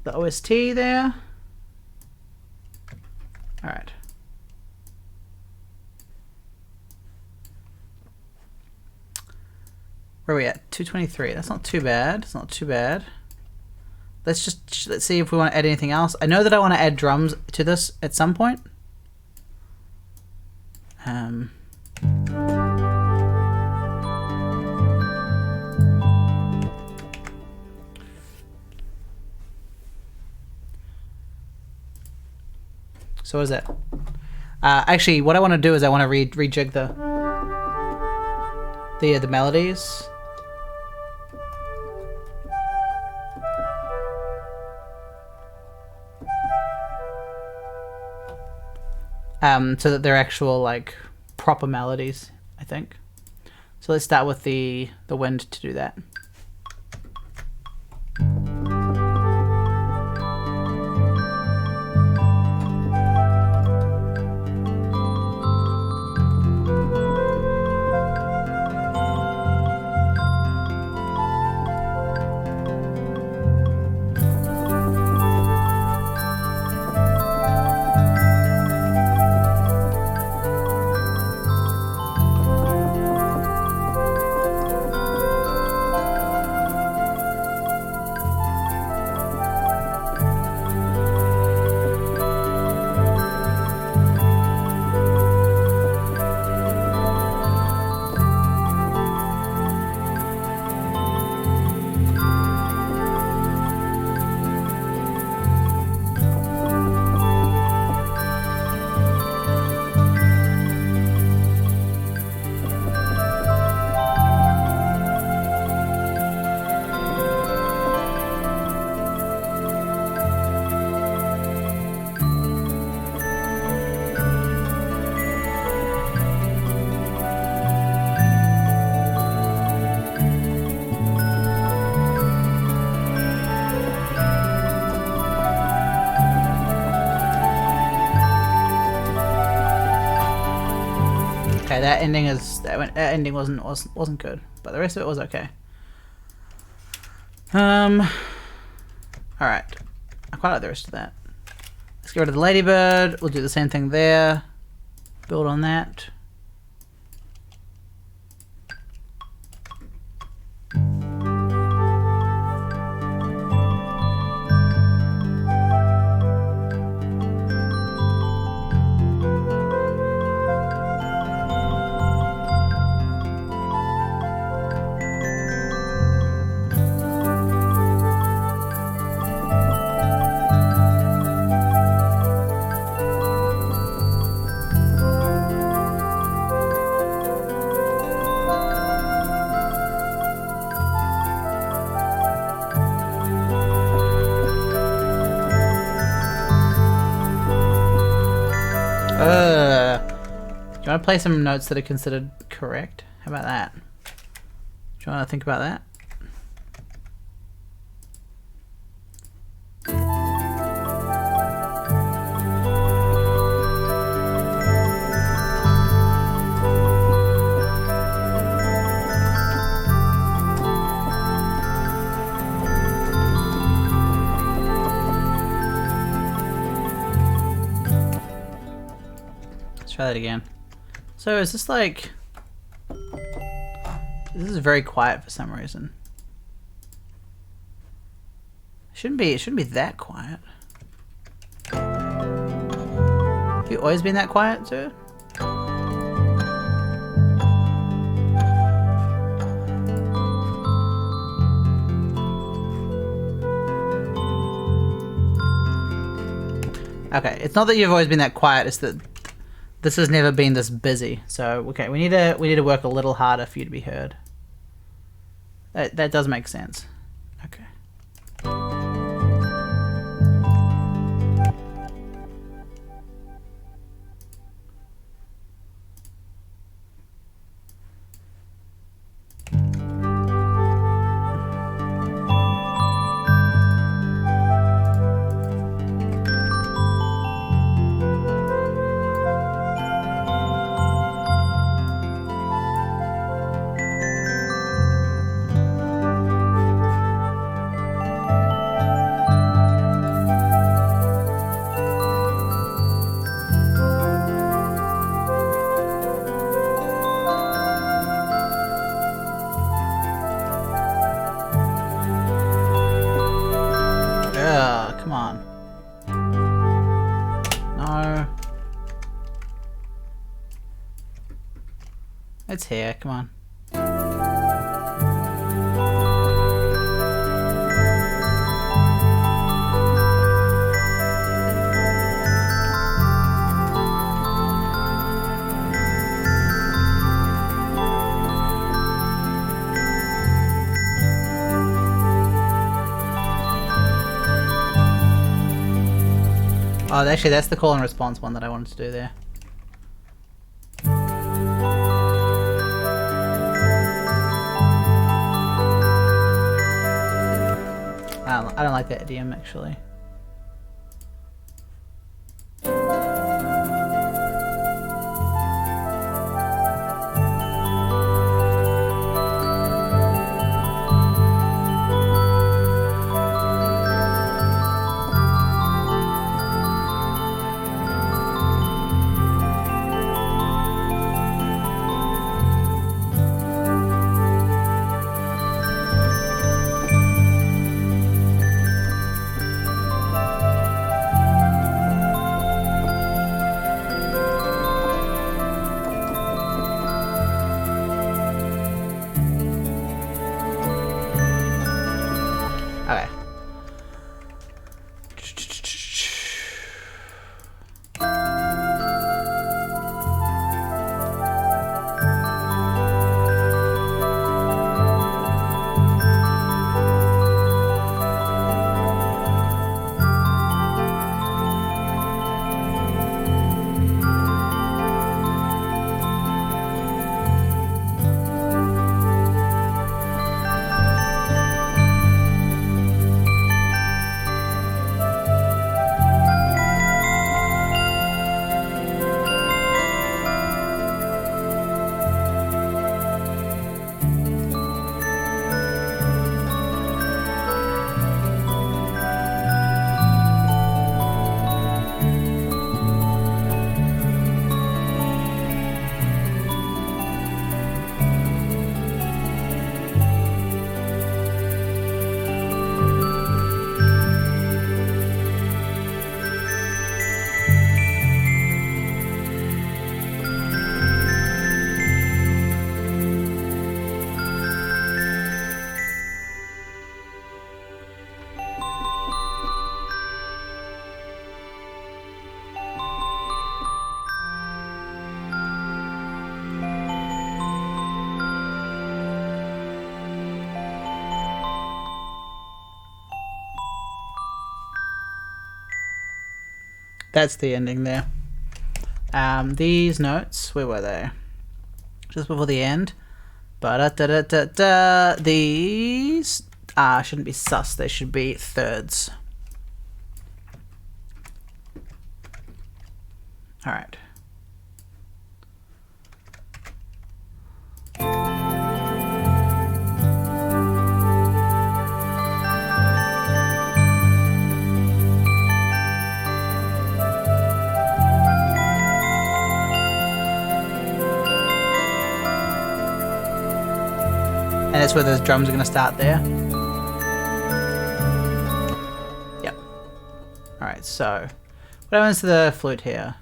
OST there. All right. Where are we at? 223. That's not too bad. It's not too bad. Let's see if we want to add anything else. I know that I want to add drums to this at some point. So what is that? Actually, what I want to do is I want to rejig the melodies. So that they're actual like proper melodies, I think. So let's start with the wind to do that. Okay, that ending wasn't good, but the rest of it was okay. All right, I quite like the rest of that. Let's get rid of the ladybird. We'll do the same thing there. Build on that. Do you want to play some notes that are considered correct? How about that? Do you want to think about that? Let's try that again. So is this like... This is very quiet for some reason. It shouldn't be that quiet. Have you always been that quiet, too? Okay, it's not that you've always been that quiet, it's that this has never been this busy. So, okay, we need to work a little harder for you to be heard. That does make sense. Okay. Come on. No. It's here, come on. Oh, actually, that's the call and response one that I wanted to do there. I don't like that idiom, actually. That's the ending there. These notes, where were they? Just before the end. These shouldn't be sus, they should be thirds. Alright. And that's where those drums are going to start there. Yep. Alright, so what happens to the flute here?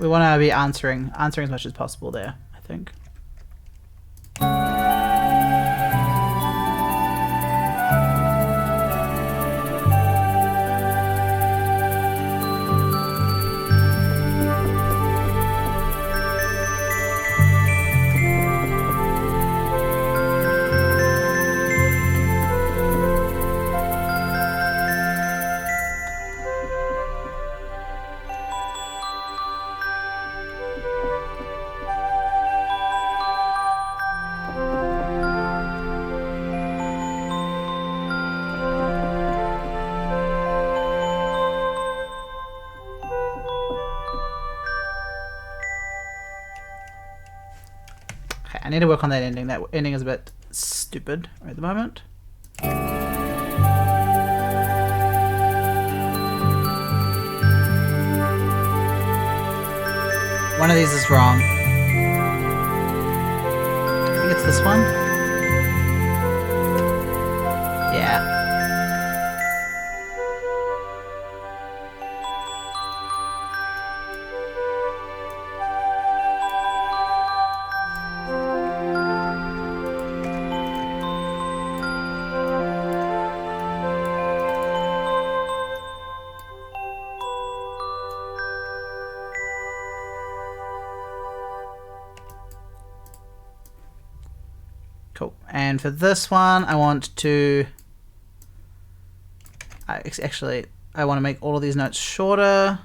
We want to be answering as much as possible there, I think. I need to work on that ending. That ending is a bit stupid at the moment. One of these is wrong. I think it's this one. Yeah. Cool. And for this one, I want to actually I want to make all of these notes shorter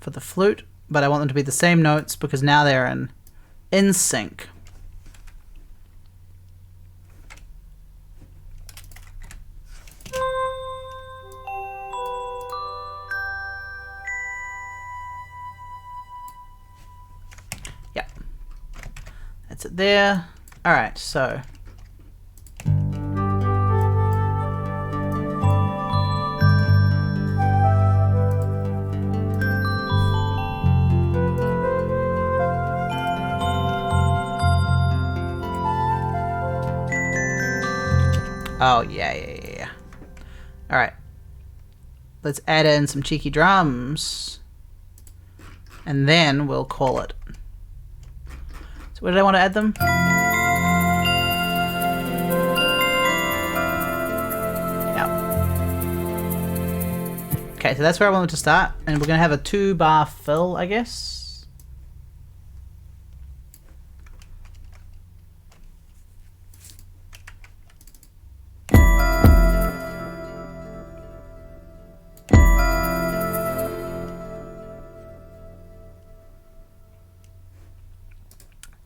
for the flute, but I want them to be the same notes because now they're in sync. Yep. That's it there. All right, so oh, yeah. All right. Let's add in some cheeky drums. And then we'll call it. So where did I want to add them? Yeah. Okay, so that's where I wanted to start. And we're going to have a 2-bar fill, I guess.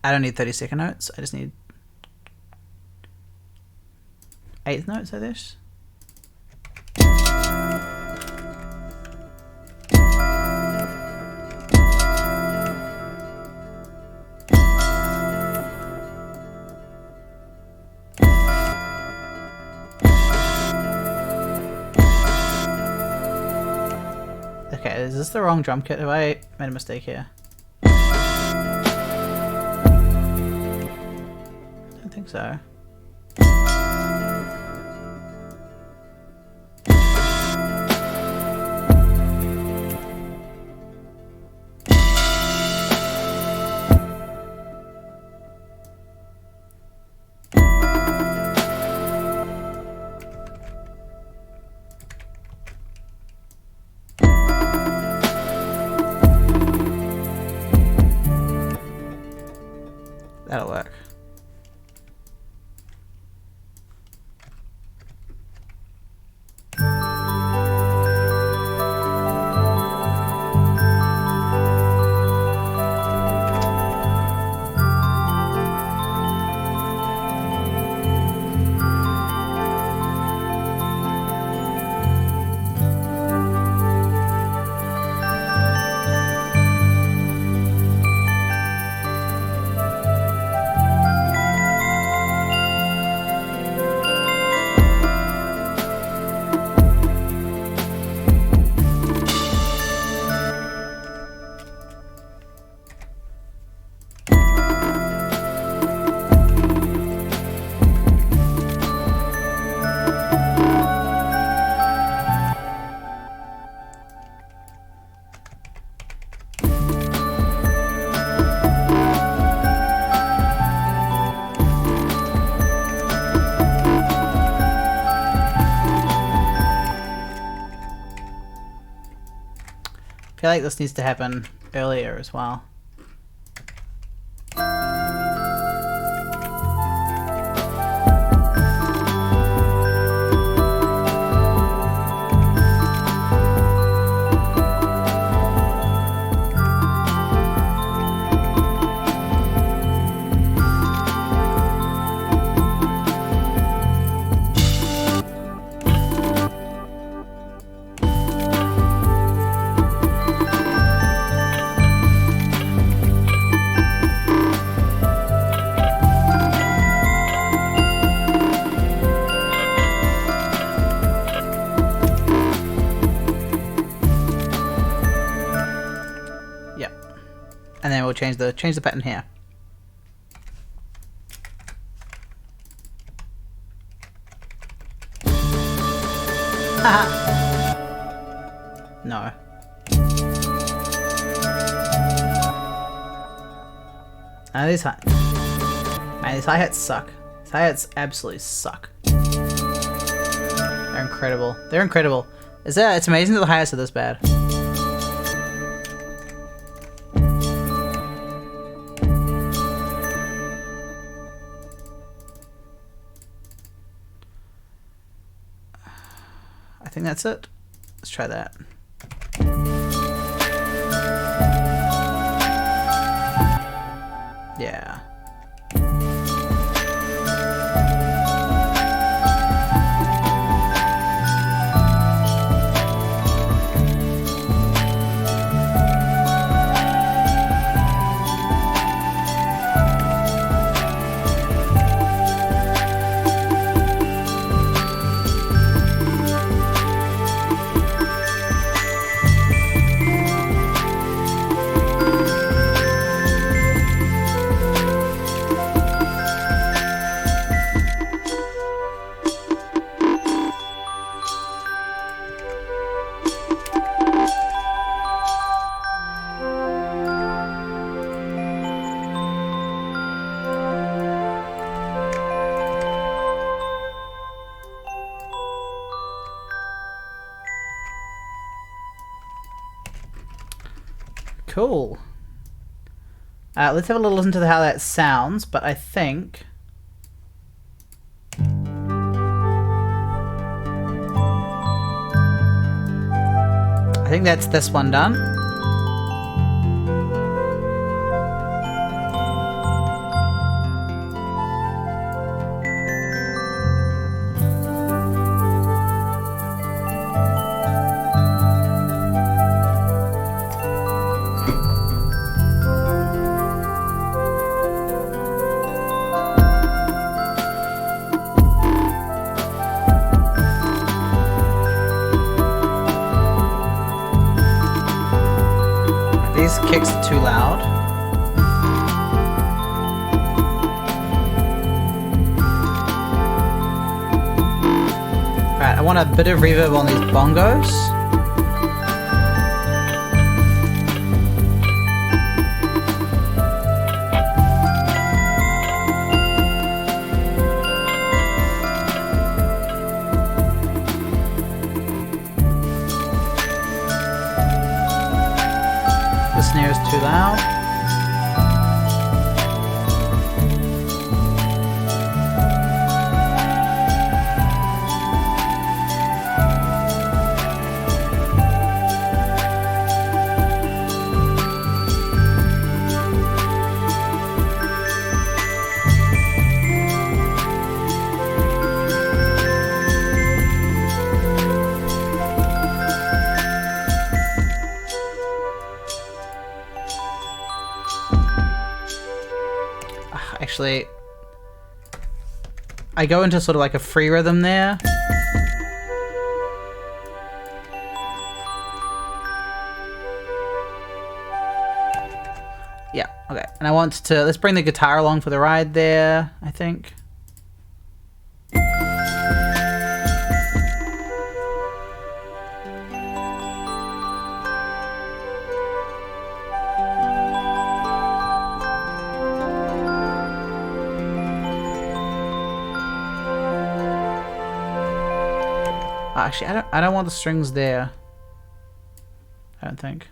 I don't need 30-second notes. I just need 8th notes, I guess. Is this the wrong drum kit? Have I made a mistake here? I don't think so. That'll work. I feel like this needs to happen earlier as well. And then we'll change the pattern here. Haha. No. These hi-hats suck. These hi-hats absolutely suck. They're incredible. They're incredible. It's amazing that the hi-hats are this bad. I think that's it. Let's try that. Yeah. Cool. Let's have a little listen to how that sounds, but I think... that's this one done. these kicks are too loud. Right, I want a bit of reverb on these bongos. The snare is too loud. Actually, I go into sort of like a free rhythm there. Yeah, okay. And I want to, let's bring the guitar along for the ride there, I think. Actually, I don't want the strings there. I don't think.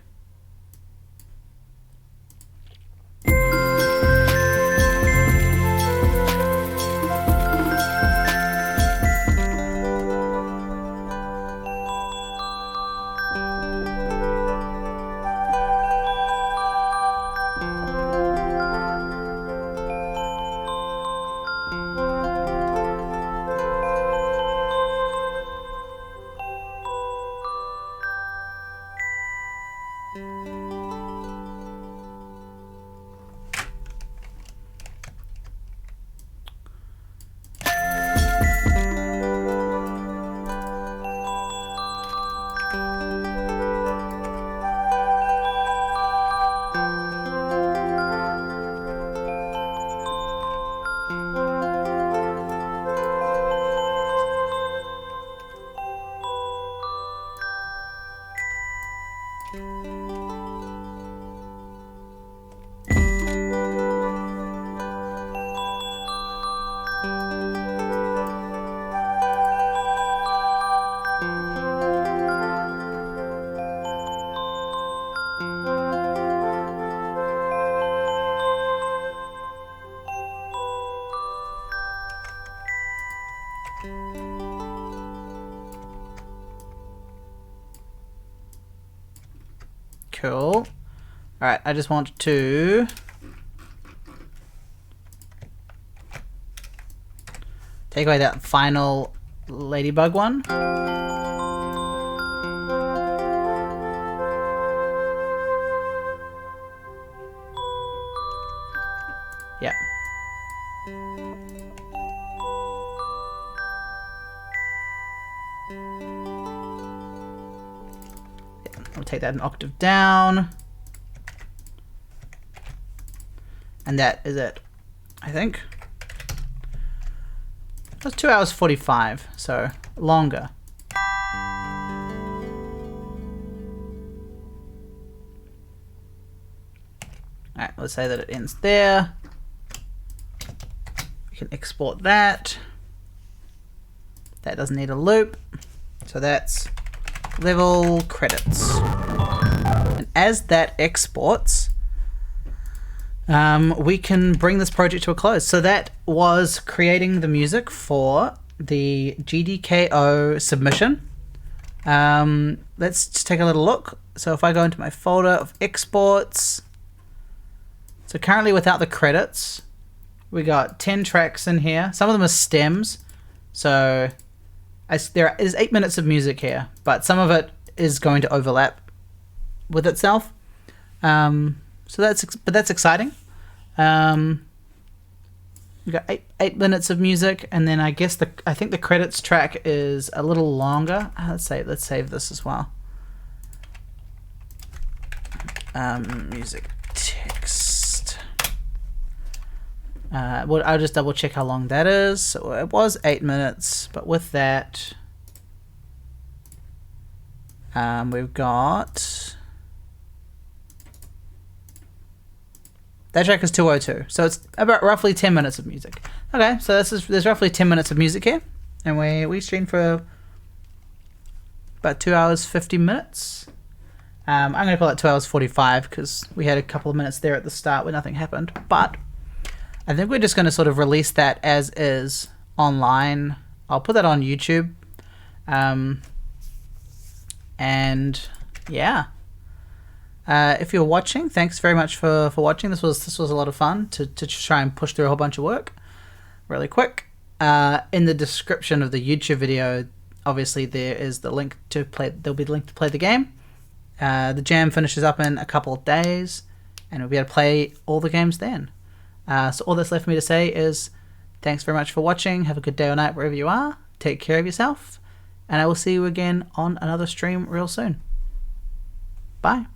Cool. Alright, I just want to take away that final ladybug one. Yeah. I'll take that an octave down. And that is it, I think. That's 2 hours 45, so longer. Alright, let's say that it ends there. We can export that. That doesn't need a loop. So that's level credits. And as that exports, we can bring this project to a close. So that was creating the music for the GDKO submission. Let's just take a little look. So if I go into my folder of exports, so currently without the credits, we got 10 tracks in here. Some of them are stems. So there is 8 minutes of music here, but some of it is going to overlap with itself. So that's exciting. We got 8 minutes of music, and then I guess I think the credits track is a little longer. Let's save this as well. music text. Well, I'll just double check how long that is. So it was 8 minutes, but with that, we've got that track is 202, so it's about roughly 10 minutes of music. Okay, so there's roughly 10 minutes of music here, and we streamed for about 2 hours 50 minutes. I'm gonna call it 2 hours 45 because we had a couple of minutes there at the start where nothing happened, but I think we're just going to sort of release that as is online. I'll put that on YouTube. And yeah. If you're watching, thanks very much for watching. This was a lot of fun to try and push through a whole bunch of work really quick. In the description of the YouTube video, obviously there is the link to play. There'll be the link to play the game. The jam finishes up in a couple of days, and we'll be able to play all the games then. So all that's left for me to say is thanks very much for watching. Have a good day or night wherever you are. Take care of yourself, and I will see you again on another stream real soon. Bye.